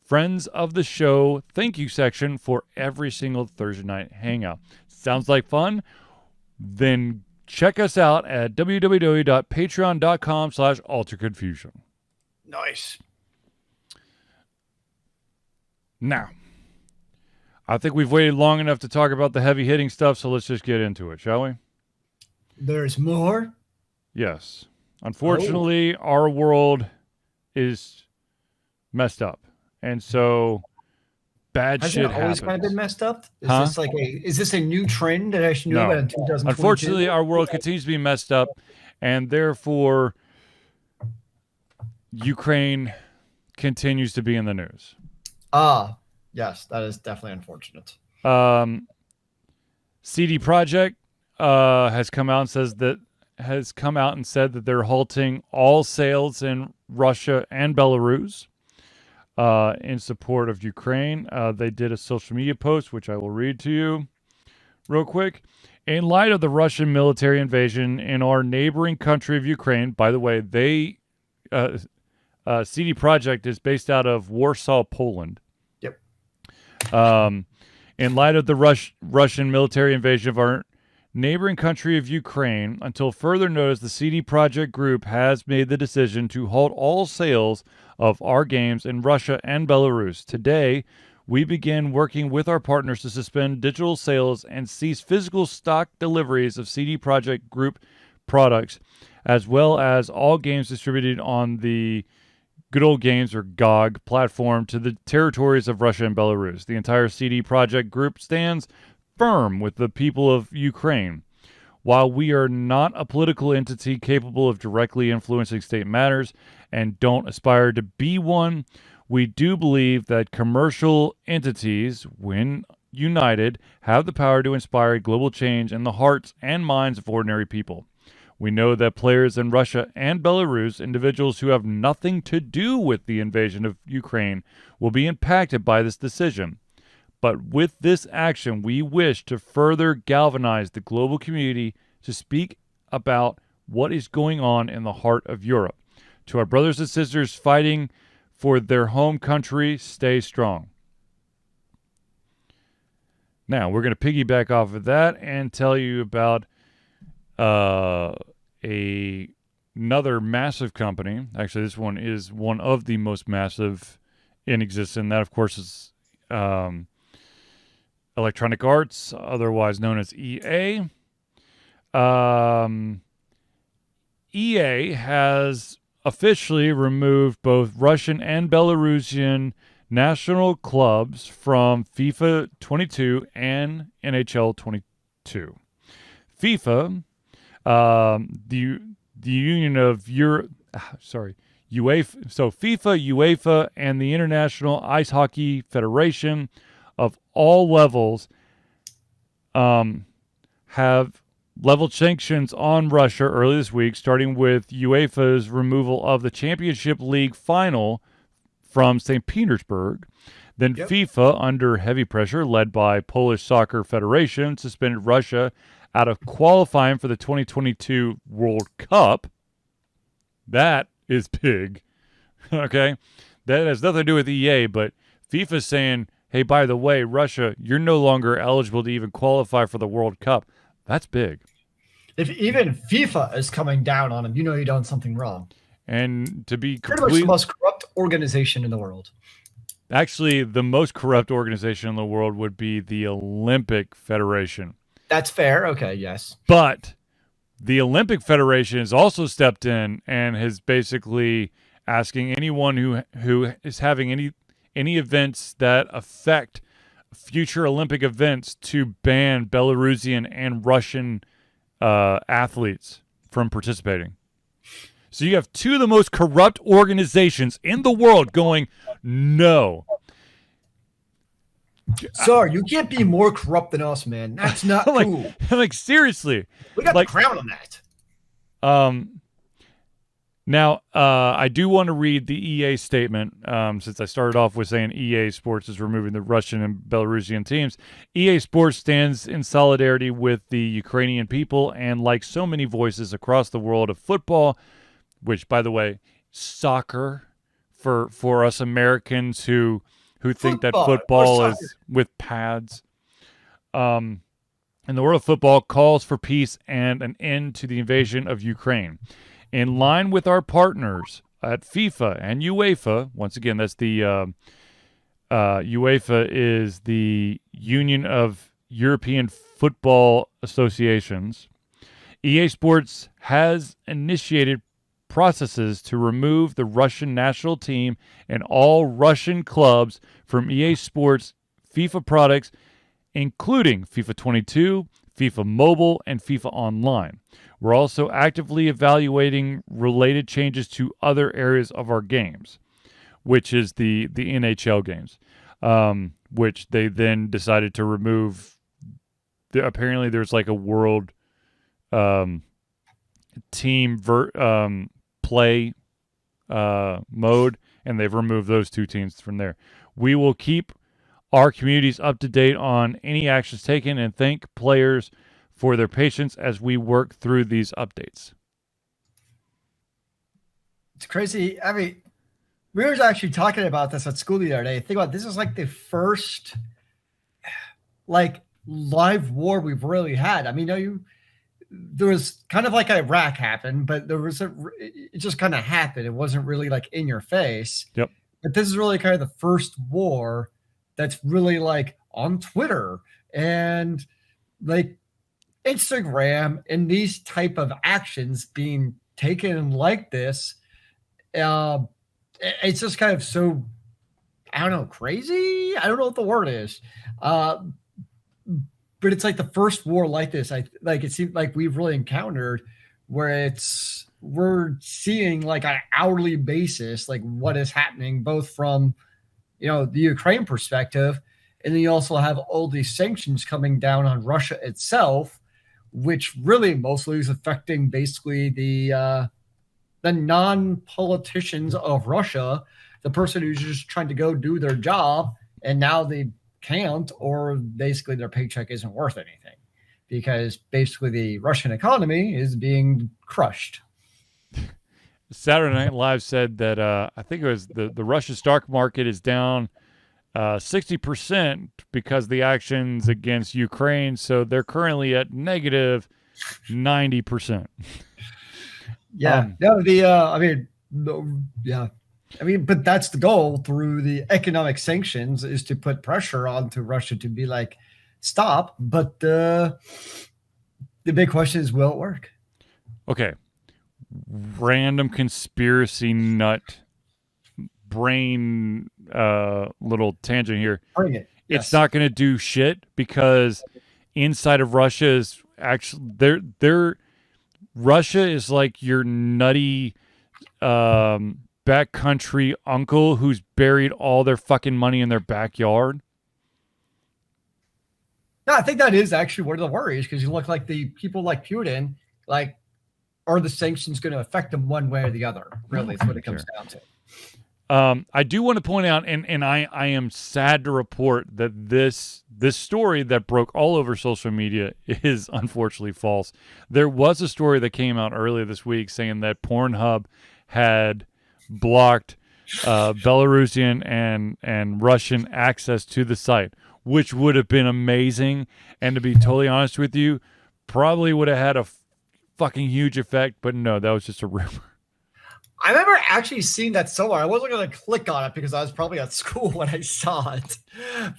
Friends of the Show thank you section for every single Thursday night hangout. Sounds like fun? Then check us out at www.patreon.com/alterconfusion. Nice. Now, I think we've waited long enough to talk about the heavy hitting stuff, so let's just get into it, shall we? There's more? Yes. Unfortunately, our world is messed up. And so bad Hasn't shit it always happens. kind of been messed up? Huh? Is this a new trend that I should know No. about in 2022? Unfortunately, our world continues to be messed up, and therefore Ukraine continues to be in the news. Yes, that is definitely unfortunate. CD Projekt has come out and said that they're halting all sales in Russia and Belarus in support of Ukraine. They did a social media post, which I will read to you real quick. In light of the Russian military invasion in our neighboring country of Ukraine, by the way, CD Projekt is based out of Warsaw, Poland. Yep. In light of the Russian military invasion of our neighboring country of Ukraine, until further notice, the CD Projekt Group has made the decision to halt all sales of our games in Russia and Belarus. Today, we begin working with our partners to suspend digital sales and cease physical stock deliveries of CD Projekt Group products, as well as all games distributed on the Good Old Games, or GOG, platform to the territories of Russia and Belarus. The entire CD Projekt Group stands firm with the people of Ukraine. While we are not a political entity capable of directly influencing state matters and don't aspire to be one, we do believe that commercial entities, when united, have the power to inspire global change in the hearts and minds of ordinary people. We know that players in Russia and Belarus, individuals who have nothing to do with the invasion of Ukraine, will be impacted by this decision. But with this action, we wish to further galvanize the global community to speak about what is going on in the heart of Europe. To our brothers and sisters fighting for their home country, stay strong. Now, we're going to piggyback off of that and tell you about another massive company. Actually, this one is one of the most massive in existence. And that, of course, is Electronic Arts, otherwise known as EA. EA has officially removed both Russian and Belarusian national clubs from FIFA 22 and NHL 22. FIFA, the Union of UEFA, so FIFA, UEFA, and the International Ice Hockey Federation of all levels have leveled sanctions on Russia early this week, starting with UEFA's removal of the Championship League final from St. Petersburg. Then FIFA, under heavy pressure, led by Polish Soccer Federation, suspended Russia out of qualifying for the 2022 World Cup. That is big. Okay? That has nothing to do with EA, but FIFA's saying, hey, by the way, Russia, you're no longer eligible to even qualify for the World Cup. That's big. If even FIFA is coming down on him, you know you've done something wrong. And to be pretty much the most corrupt organization in the world. Actually, the most corrupt organization in the world would be the Olympic Federation. That's fair. Okay, yes. But the Olympic Federation has also stepped in and has basically asking anyone who is having any events that affect future Olympic events to ban Belarusian and Russian athletes from participating. So you have two of the most corrupt organizations in the world going, no. Sir, you can't be more corrupt than us, man. That's not cool. Like, seriously. We got the crown on that. Now, I do want to read the EA statement, since I started off with saying EA Sports is removing the Russian and Belarusian teams. EA Sports stands in solidarity with the Ukrainian people, and like so many voices across the world of football, which, by the way, soccer for us Americans who think that football is with pads. and the world of football calls for peace and an end to the invasion of Ukraine. In line with our partners at FIFA and UEFA, once again, that's the UEFA is the Union of European Football Associations. EA Sports has initiated processes to remove the Russian national team and all Russian clubs from EA Sports FIFA products, including FIFA 22, FIFA Mobile, and FIFA Online. We're also actively evaluating related changes to other areas of our games, which is the NHL games, which they then decided to remove. Apparently, there's like a world team play mode, and they've removed those two teams from there. We will keep our communities up to date on any actions taken and thank players for their patience as we work through these updates. It's crazy. I mean, we were actually talking about this at school the other day. Think about it, this is like the first like live war we've really had. I mean, there was kind of like Iraq happened, but it just kind of happened. It wasn't really like in your face. Yep. But this is really kind of the first war that's really like on Twitter and like Instagram and these type of actions being taken like this. It's just kind of so, I don't know, crazy. I don't know what the word is. But it's like the first war like this. It seems like we've really encountered where we're seeing like on an hourly basis, like what is happening both from, the Ukraine perspective. And then you also have all these sanctions coming down on Russia itself, which really mostly is affecting basically the non-politicians of Russia, the person who's just trying to go do their job, and now they can't, or basically their paycheck isn't worth anything because basically the Russian economy is being crushed. Saturday Night Live said that I think it was the Russia stock market is down 60% because of the actions against Ukraine. So they're currently at negative 90%. Yeah. But that's the goal through the economic sanctions is to put pressure onto Russia to be like, stop. But the big question is, will it work? Okay. Random conspiracy nut brain little tangent here. Bring it. Yes. It's not going to do shit because inside of Russia is actually Russia is like your nutty backcountry uncle who's buried all their fucking money in their backyard. No, I think that is actually one of the worries because you look like the people like Putin, like, are the sanctions going to affect them one way or the other? Really, is what it comes down to. I do want to point out, and I am sad to report that this story that broke all over social media is unfortunately false. There was a story that came out earlier this week saying that Pornhub had blocked Belarusian and Russian access to the site, which would have been amazing. And to be totally honest with you, probably would have had a fucking huge effect. But no, that was just a rumor. I remember actually seeing that somewhere. I wasn't going to click on it because I was probably at school when I saw it.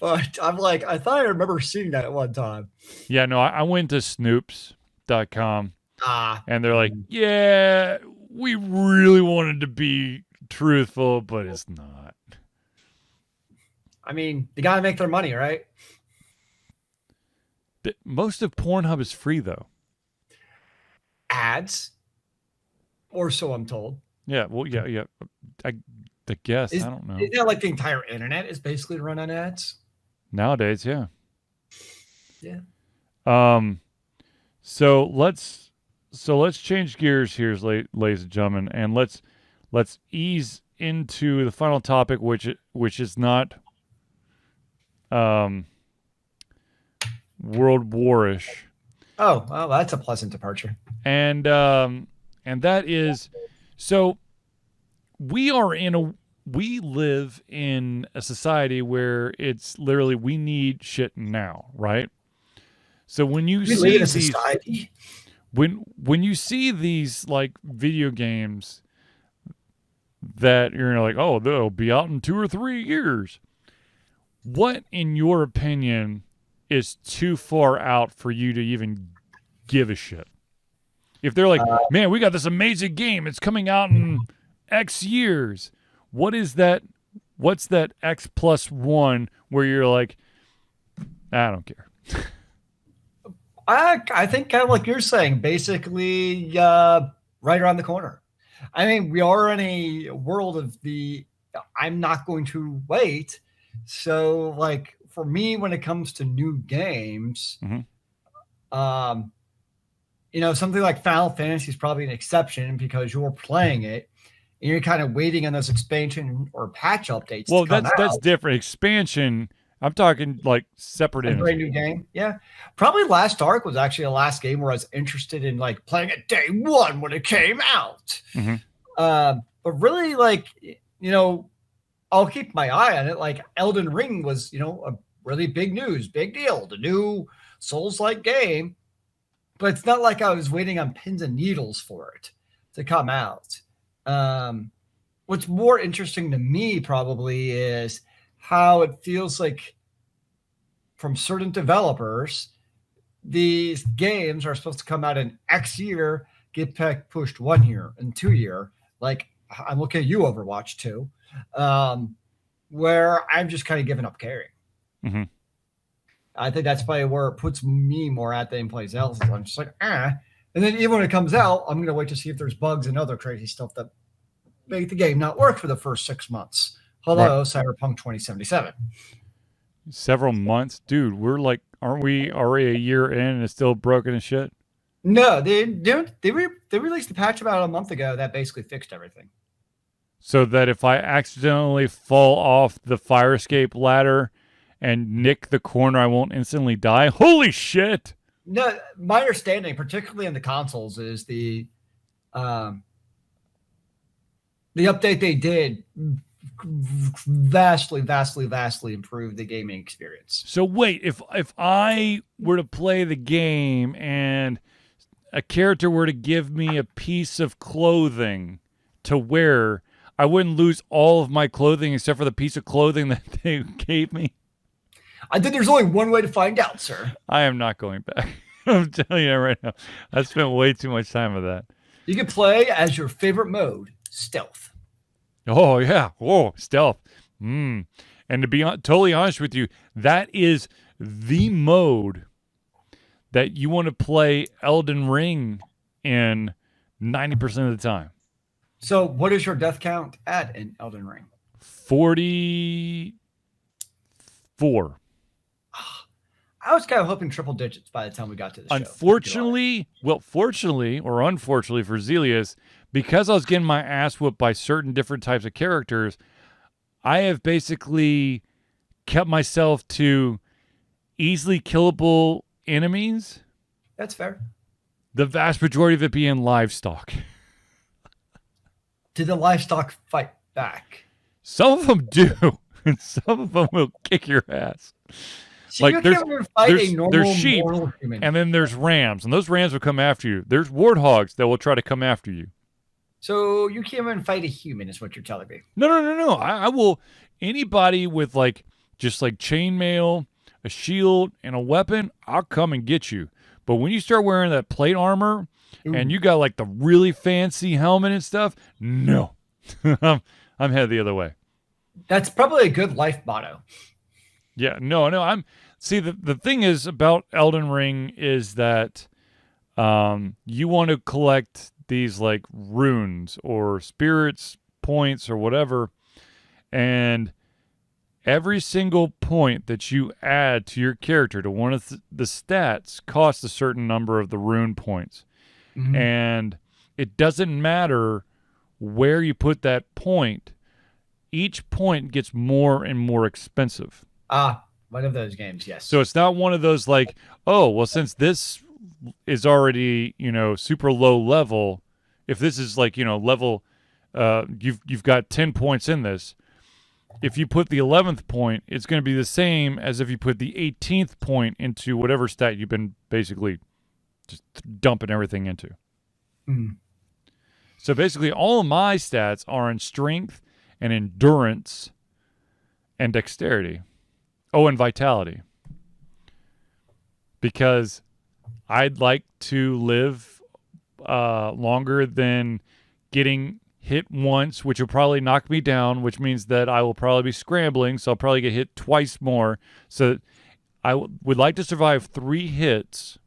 But I'm like, I thought I remember seeing that at one time. Yeah, no, I went to snoops.com and they're like, yeah, we really wanted to be truthful, but it's not. I mean, they got to make their money, right? Most of Pornhub is free, though. Ads, or so I'm told. Yeah, well, yeah. I guess. I don't know. Isn't that like the entire internet is basically run on ads? Nowadays, yeah. Yeah. So let's change gears here, ladies and gentlemen, and let's ease into the final topic, which is not World War-ish. Oh, well, that's a pleasant departure. And that is, so we live in a society where it's literally we need shit now, right? So when you We see live in a these, society. when you see these like video games that you're like, oh, they'll be out in 2 or 3 years. What, in your opinion, is too far out for you to even give a shit? If they're like, man, we got this amazing game. It's coming out in X years. What is that? What's that X plus 1 where you're like, I don't care. I think kind of like you're saying, basically right around the corner. I mean, we are in a world of I'm not going to wait. So like for me, when it comes to new games, something like Final Fantasy is probably an exception because you're playing it and you're kind of waiting on those expansion or patch updates. Well, that's different. Expansion, I'm talking like separate a brand new game. Yeah. Probably Last Ark was actually the last game where I was interested in like playing it day one when it came out. But really like, I'll keep my eye on it. Like Elden Ring was, a really big deal. The new Souls-like game. But it's not like I was waiting on pins and needles for it to come out. What's more interesting to me probably is how it feels like from certain developers, these games are supposed to come out in X year, get pushed 1 year and 2 year. Like I'm looking at you, Overwatch 2, where I'm just kind of giving up caring. I think that's probably where it puts me more at than place else. I'm just like, And then even when it comes out, I'm going to wait to see if there's bugs and other crazy stuff that make the game not work for the first 6 months. Hello, right. Cyberpunk 2077. Several months? Dude, we're like, aren't we already a year in and it's still broken as shit? No, they released a patch about a month ago that basically fixed everything. So that if I accidentally fall off the fire escape ladder and nick the corner, I won't instantly die? Holy shit! No, my understanding, particularly in the consoles, is the update they did vastly improved the gaming experience. So wait, if I were to play the game and a character were to give me a piece of clothing to wear, I wouldn't lose all of my clothing except for the piece of clothing that they gave me? I think there's only one way to find out, sir. I am not going back. I'm telling you right now. I spent way too much time with that. You can play as your favorite mode, stealth. Oh, yeah. Oh, stealth. And to be totally honest with you, that is the mode that you want to play Elden Ring in 90% of the time. So what is your death count at in Elden Ring? 44. I was kind of hoping triple digits by the time we got to the show. Fortunately or unfortunately for Zealeus, because I was getting my ass whooped by certain different types of characters, I have basically kept myself to easily killable enemies. That's fair. The vast majority of it being livestock. Did the livestock fight back? Some of them do, and some of them will kick your ass. So like there's sheep, and then there's rams, and those rams will come after you. There's warthogs that will try to come after you. So you can't even fight a human, is what you're telling me? No. I will. Anybody with just chainmail, a shield, and a weapon, I'll come and get you. But when you start wearing that plate armor, and you got the really fancy helmet and stuff, no, I'm headed the other way. That's probably a good life motto. Yeah, no. The thing is about Elden Ring is that you want to collect these runes or spirits points or whatever, and every single point that you add to your character to one of the stats costs a certain number of the rune points. And it doesn't matter where you put that point. Each point gets more and more expensive. One of those games, yes. So it's not one of those since this is already, super low level, if this is level, you've got 10 points in this, if you put the 11th point, it's going to be the same as if you put the 18th point into whatever stat you've been basically just dumping everything into. Mm. So basically, all of my stats are in strength and endurance and dexterity. Oh, and vitality. Because I'd like to live longer than getting hit once, which will probably knock me down, which means that I will probably be scrambling, so I'll probably get hit twice more. So I would like to survive 3 hits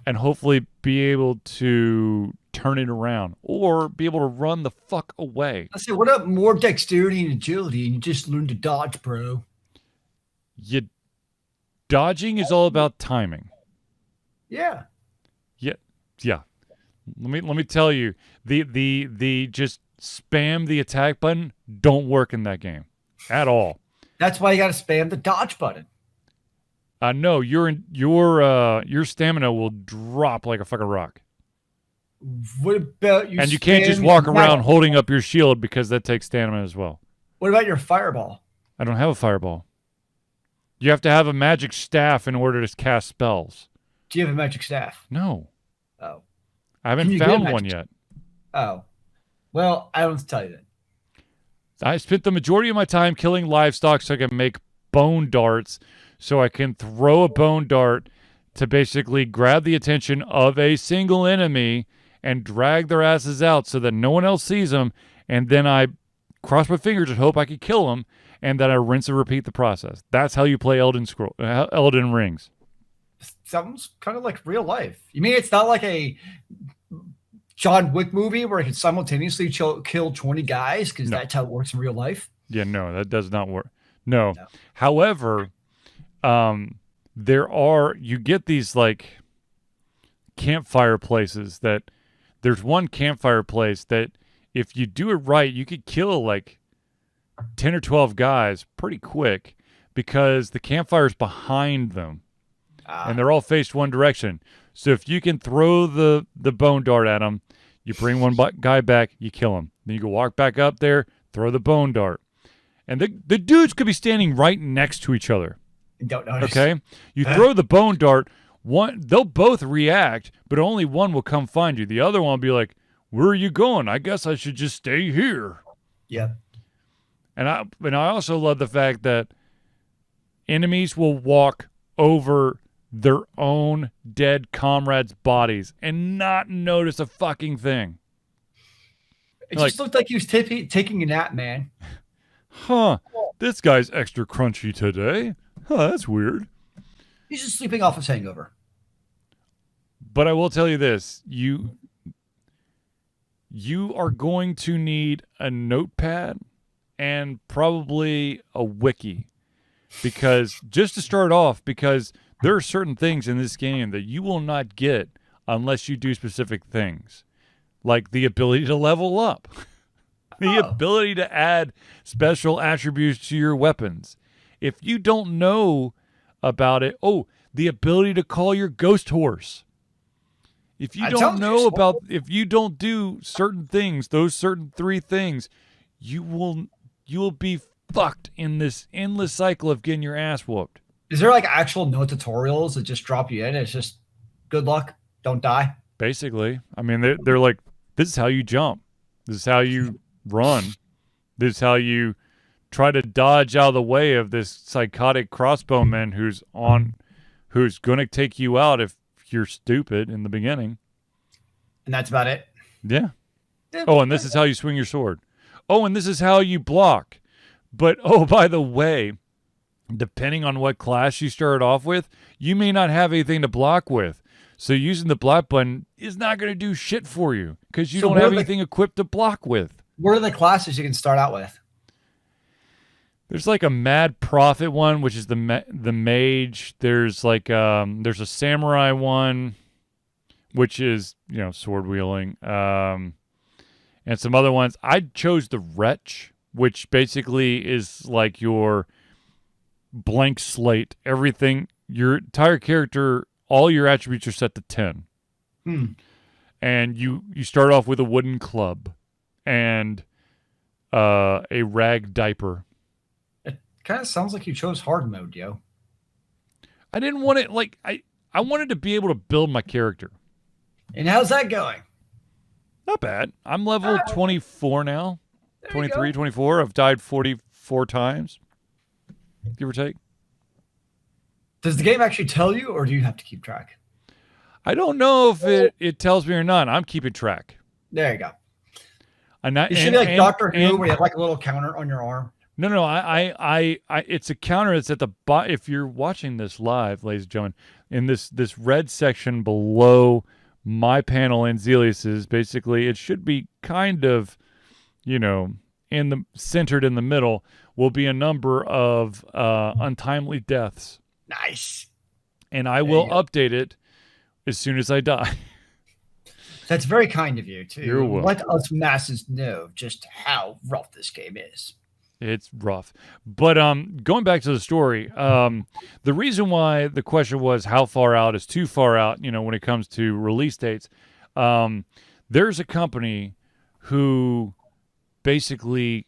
and hopefully be able to turn it around or be able to run the fuck away. I say, what up? More dexterity and agility, and you just learn to dodge, bro. Dodging is all about timing. Yeah. Yeah. Let me tell you, the just spam the attack button don't work in that game at all. That's why you got to spam the dodge button. No, your stamina will drop like a fucking rock. What about you? And you can't just walk around holding up your shield because that takes stamina as well. What about your fireball? I don't have a fireball. You have to have a magic staff in order to cast spells. Do you have a magic staff? No. Oh. I haven't found one yet. Oh. Well, I don't have to tell you then. I spent the majority of my time killing livestock so I can make bone darts, so I can throw a bone dart to basically grab the attention of a single enemy and drag their asses out so that no one else sees them, and then I cross my fingers and hope I can kill them, and then I rinse and repeat the process. That's how you play Elden Rings. Sounds kind of like real life. You mean it's not like a John Wick movie where I can simultaneously kill 20 guys because that's how it works in real life? Yeah, no, that does not work. No. However, you get these like campfire places that there's one campfire place that if you do it right, you could kill like 10 or 12 guys pretty quick because the campfire's behind them and they're all faced one direction. So if you can throw the bone dart at them, you bring one guy back, you kill him. Then you go walk back up there, throw the bone dart. And the dudes could be standing right next to each other. Don't notice. Okay? You throw the bone dart, they'll both react, but only one will come find you. The other one will be like, where are you going? I guess I should just stay here. Yeah. And I also love the fact that enemies will walk over their own dead comrades' bodies and not notice a fucking thing. It just looked like he was taking a nap, man. Huh. This guy's extra crunchy today. Huh, that's weird. He's just sleeping off his hangover. But I will tell you this. You are going to need a notepad and probably a wiki. Because just to start off, because there are certain things in this game that you will not get unless you do specific things. Like the ability to level up. The ability to add special attributes to your weapons. If you don't know about it, the ability to call your ghost horse. If you don't know about, if you don't do certain things, those certain 3 things, you will be fucked in this endless cycle of getting your ass whooped. Is there like actual no tutorials that just drop you in? It's just good luck, don't die. Basically, I mean, they're like, this is how you jump. This is how you run. This is how you try to dodge out of the way of this psychotic crossbowman who's going to take you out if you're stupid in the beginning. And that's about it. Yeah. Oh, and this is how you swing your sword. Oh, and this is how you block. But, by the way, depending on what class you start off with, you may not have anything to block with. So using the block button is not going to do shit for you because you don't have anything equipped to block with. What are the classes you can start out with? There's like a Mad Prophet one, which is the mage. There's like there's a samurai one, which is sword wielding, and some other ones. I chose the Wretch, which basically is like your blank slate. Everything, your entire character, all your attributes are set to 10. And you start off with a wooden club, and a rag diaper. It kind of sounds like you chose hard mode, yo. I didn't want it like I wanted to be able to build my character. And how's that going? Not bad. I'm level 24 now. 23, 24. I've died 44 times. Give or take. Does the game actually tell you, or do you have to keep track? I don't know if it tells me or not. I'm keeping track. There you go. You should be like Doctor Who, where you have like a little counter on your arm. No. I it's a counter that's at the bottom. If you're watching this live, ladies and gentlemen, in this red section below my panel and Zealeus's, basically, it should be kind of, centered in the middle, will be a number of untimely deaths. Nice. And I will update it as soon as I die. That's very kind of you to welcome. Let us masses know just how rough this game is. It's rough. But going back to the story, the reason why the question was how far out is too far out, when it comes to release dates, there's a company who basically,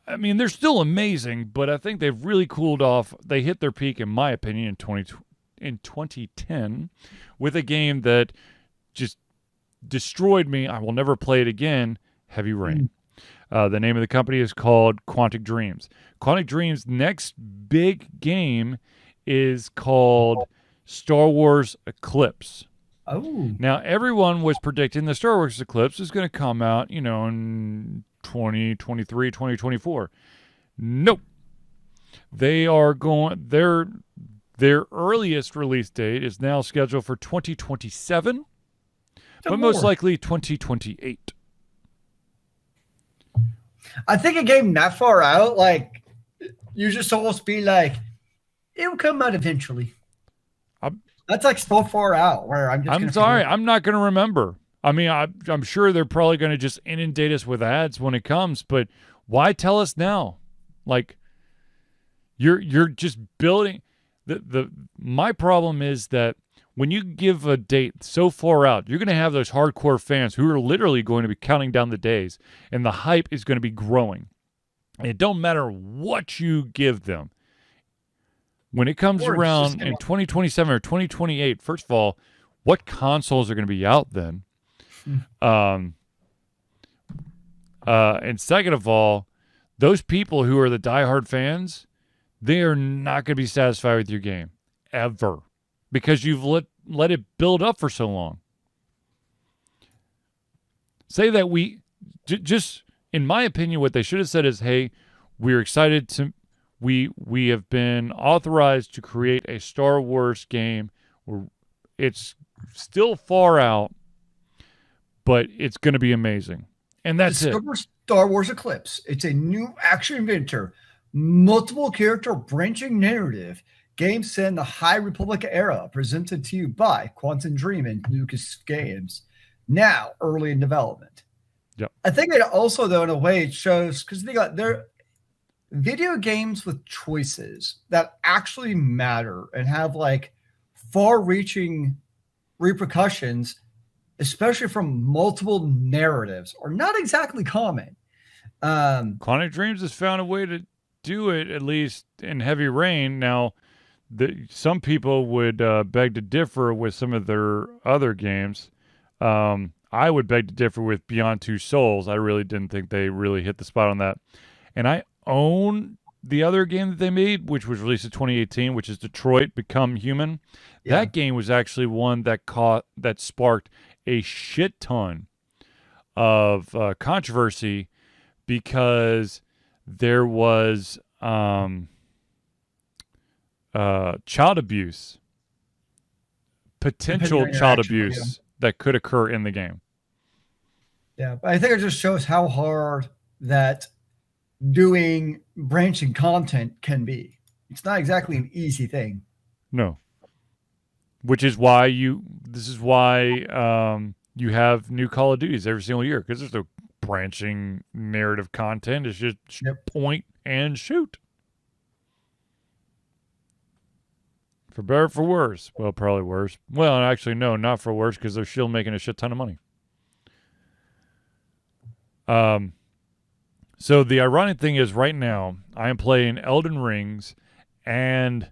they're still amazing, but I think they've really cooled off. They hit their peak, in my opinion, in 2010 with a game that just destroyed me. I will never play it again. Heavy Rain. The name of the company is called Quantic Dreams. Quantic Dreams' next big game is called Star Wars Eclipse. Oh. Now, everyone was predicting the Star Wars Eclipse is going to come out, in 2023, 2024. Nope. They are going, their earliest release date is now scheduled for 2027, but most likely 2028. I think a game that far out, like, you're just supposed to be like, it'll come out eventually. That's like so far out where I'm sorry, I'm not going to remember. I'm sure they're probably going to just inundate us with ads when it comes, but why tell us now? Like, you're just building my problem is that when you give a date so far out, you're going to have those hardcore fans who are literally going to be counting down the days, and the hype is going to be growing. And it don't matter what you give them. When it comes around in 2027 or 2028, first of all, what consoles are going to be out then? And second of all, those people who are the diehard fans, they are not going to be satisfied with your game ever, because you've let it build up for so long. Say that just in my opinion, what they should have said is, hey, we're excited to we have been authorized to create a Star Wars game. It's still far out, but it's going to be amazing. And that's it. Star Wars Eclipse. It's a new action adventure, multiple character branching narrative game set in the High Republic era, presented to you by Quantum Dream and Lucas Games, now early in development. Yep. I think it also, though, in a way, it shows, because they're video games with choices that actually matter and have like far-reaching repercussions, especially from multiple narratives, are not exactly common. Quantic Dreams has found a way to do it, at least in Heavy Rain. Now, some people would beg to differ with some of their other games. I would beg to differ with Beyond Two Souls. I really didn't think they really hit the spot on that. And I own the other game that they made, which was released in 2018, which is Detroit Become Human. Yeah. That game was actually one that sparked a shit ton of controversy, because there was child abuse, potential child abuse that could occur in the game. Yeah, but I think it just shows how hard that doing branching content can be. It's not exactly an easy thing. No. Which is why you have new Call of Duties every single year, because there's no branching narrative content. It's just point and shoot. For better or for worse. Well, probably worse. Well, actually, no, not for worse, because they're still making a shit ton of money. So the ironic thing is, right now I am playing Elden Rings and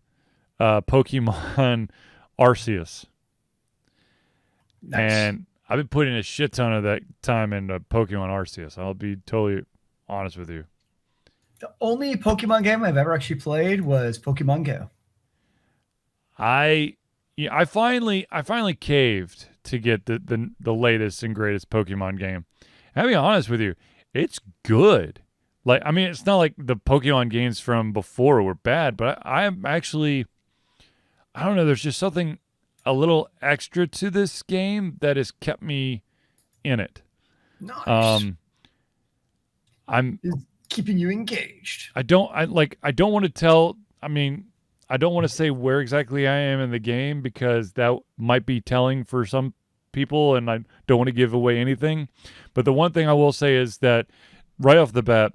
Pokemon Arceus, Nice. and I've been putting a shit ton of that time into Pokemon Arceus. I'll be totally honest with you. The only Pokemon game I've ever actually played was Pokemon Go. I finally caved to get the latest and greatest Pokemon game. And I'll be honest with you, it's good. Like, I mean, it's not like the Pokemon games from before were bad, but I'm actually, I don't know, there's just something a little extra to this game that has kept me in it. Nice. I'm It's keeping you engaged. I don't want to tell, I mean, I don't want to say where exactly I am in the game because that might be telling for some people and I don't want to give away anything. But the one thing I will say is that right off the bat,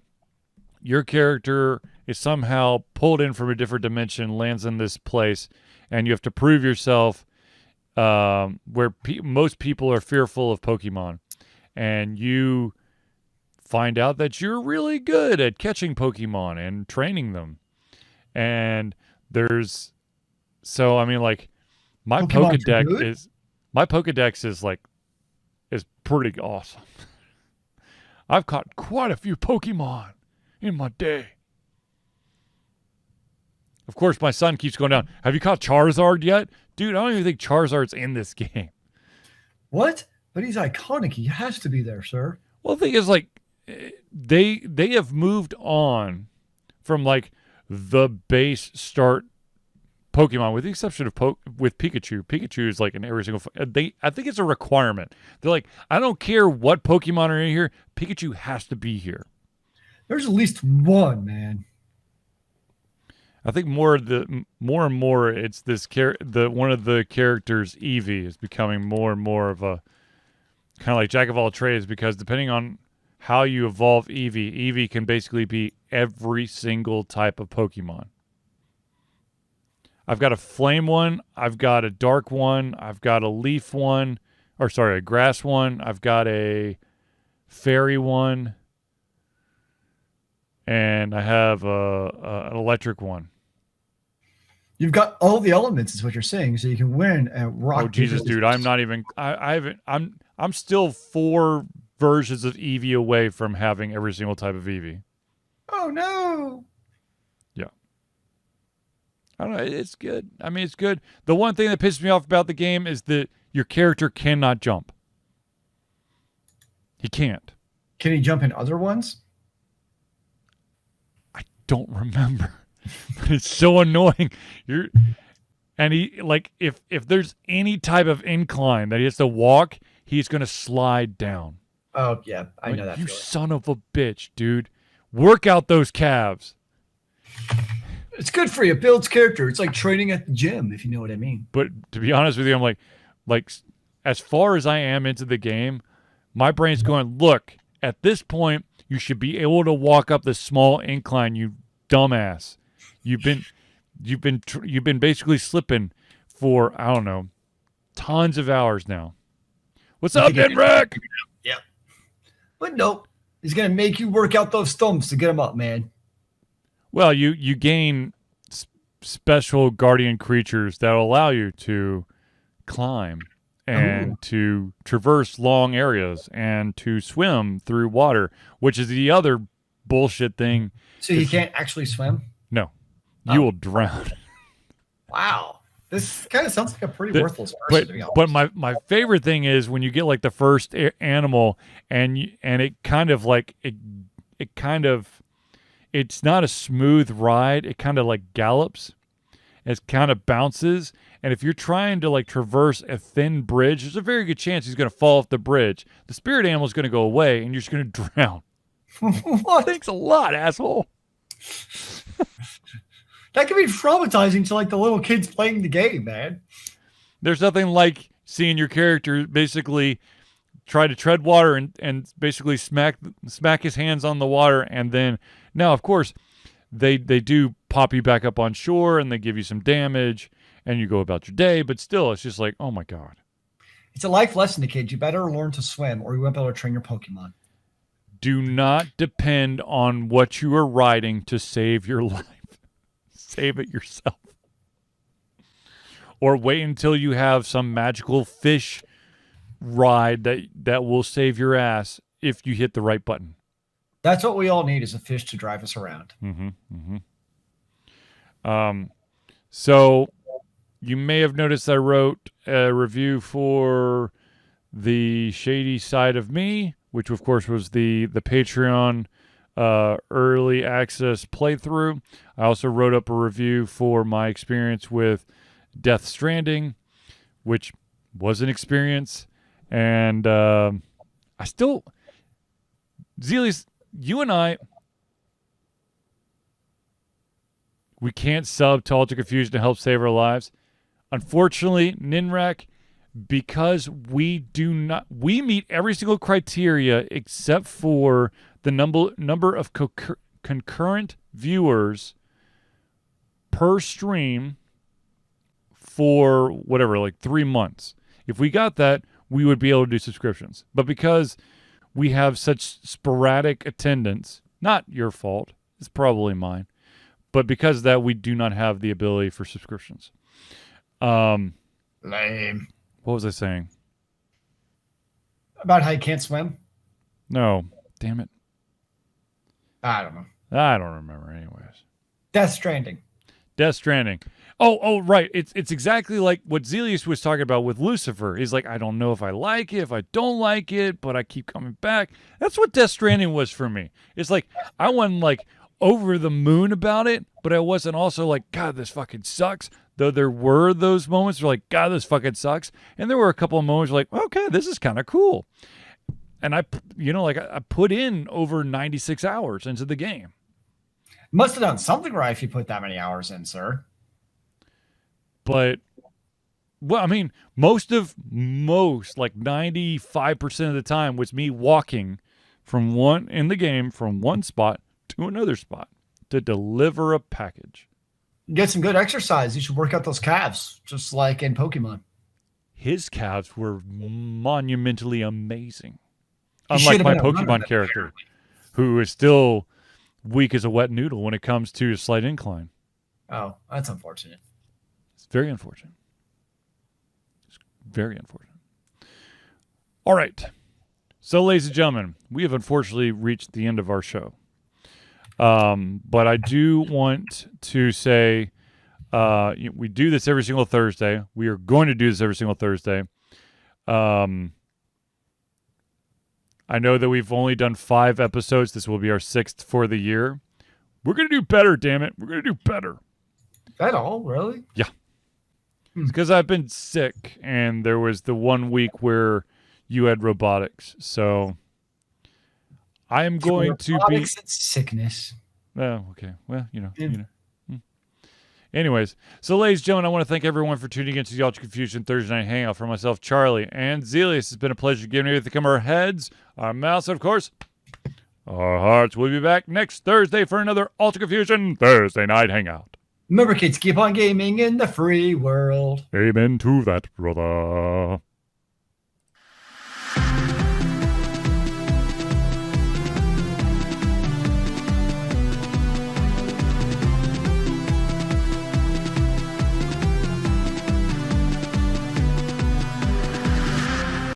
your character is somehow pulled in from a different dimension, lands in this place, and you have to prove yourself where most people are fearful of Pokemon. And you find out that you're really good at catching Pokemon and training them. And there's, so I mean, like, my Pokedex is pretty awesome. I've caught quite a few Pokemon in my day. Of course, my son keeps going down. Have you caught Charizard yet? Dude, I don't even think Charizard's in this game. What? But he's iconic. He has to be there, sir. Well, the thing is, like, they have moved on from, like, the base start Pokemon, with the exception of with Pikachu. Pikachu is like in every single. I think it's a requirement. They're like, I don't care what Pokemon are in here. Pikachu has to be here. There's at least one, man. I think more and more, it's this one of the characters, Eevee, is becoming more and more of a kind of like jack of all trades, because depending on how you evolve Eevee can basically be every single type of Pokemon. I've got a flame one, I've got a dark one, I've got a leaf one, a grass one, I've got a fairy one, and I have an electric one. You've got all the elements, is what you're saying, so you can win at rock. Oh Jesus, dude! I'm not even. I haven't. I'm still 4 versions of Eevee away from having every single type of Eevee. Oh no! Yeah. I don't know. It's good. I mean, it's good. The one thing that pisses me off about the game is that your character cannot jump. He can't. Can he jump in other ones? I don't remember. But it's so annoying. And he, like, if there's any type of incline that he has to walk, he's gonna slide down. Oh yeah, I know that. You feeling. son of a bitch, dude. Work out those calves. It's good for you. It builds character. It's like training at the gym, if you know what I mean. But to be honest with you, I'm like as far as I am into the game, my brain's going, look, at this point, you should be able to walk up this small incline, you dumbass. You've been basically slipping for, I don't know, tons of hours now. What's up, Denrick? Yeah. But nope. He's gonna make you work out those stumps to get them up, man. Well, you gain special guardian creatures that will allow you to climb and to traverse long areas and to swim through water, which is the other bullshit thing. So you can't actually swim? No. You will drown. Wow. This kind of sounds like a pretty worthless person, to be honest. But my favorite thing is when you get like the first animal and it kind of like it kind of, it's not a smooth ride. It kind of like gallops. It kind of bounces. And if you're trying to like traverse a thin bridge, there's a very good chance he's going to fall off the bridge. The spirit animal is going to go away and you're just going to drown. What? Thanks a lot, asshole. That could be traumatizing to like the little kids playing the game, man. There's nothing like seeing your character basically try to tread water and basically smack his hands on the water, and then now of course they do pop you back up on shore and they give you some damage and you go about your day, but still it's just like, oh my god. It's a life lesson to kids. You better learn to swim or you won't be able to train your Pokemon. Do not depend on what you are riding to save your life. Save it yourself. Or wait until you have some magical fish ride that will save your ass if you hit the right button. That's what we all need, is a fish to drive us around. So you may have noticed I wrote a review for The Shady Side of Me, which of course was the Patreon early access playthrough. I also wrote up a review for my experience with Death Stranding, which was an experience. And I still, Zealeus, you and I, we can't sub to Alter Confusion to help save our lives. Unfortunately, Ninrak, because we meet every single criteria except for the number of concurrent viewers per stream for whatever, like 3 months. If we got that, we would be able to do subscriptions. But because we have such sporadic attendance, not your fault, it's probably mine, but because of that, we do not have the ability for subscriptions. Lame. What was I saying? About how you can't swim? No. Damn it. I don't know. I don't remember anyways. Death Stranding. Oh, right. It's exactly like what Zealeus was talking about with Lucifer. He's like, I don't know if I like it, if I don't like it, but I keep coming back. That's what Death Stranding was for me. It's like, I wasn't like over the moon about it, but I wasn't also like, God, this fucking sucks. Though there were those moments where like, God, this fucking sucks. And there were a couple of moments where like, okay, this is kind of cool. And I put in over 96 hours into the game. Must have done something right if you put that many hours in, sir. But, well, I mean, most like 95% of the time was me walking from one spot to another spot to deliver a package. Get some good exercise. You should work out those calves, just like in Pokemon. His calves were monumentally amazing. Unlike my Pokemon character, who is still weak as a wet noodle when it comes to a slight incline. Oh, that's unfortunate. It's very unfortunate. It's very unfortunate. All right. So, ladies and gentlemen, we have unfortunately reached the end of our show. But I do want to say we do this every single Thursday. We are going to do this every single Thursday. I know that we've only done 5 episodes. This will be our 6th for the year. We're going to do better, damn it. We're going to do better. That all, really? Yeah. It's because I've been sick, and there was the 1 week where you had robotics. So I am going to be... Robotics and sickness. Oh, okay. Well, you know. Anyways, so ladies and gentlemen, I want to thank everyone for tuning in to the Ultra Confusion Thursday Night Hangout. For myself, Charlie, and Zealeus, it's been a pleasure giving you everything from our heads, our mouths, and of course, our hearts. We'll be back next Thursday for another Ultra Confusion Thursday Night Hangout. Remember, kids, keep on gaming in the free world. Amen to that, brother.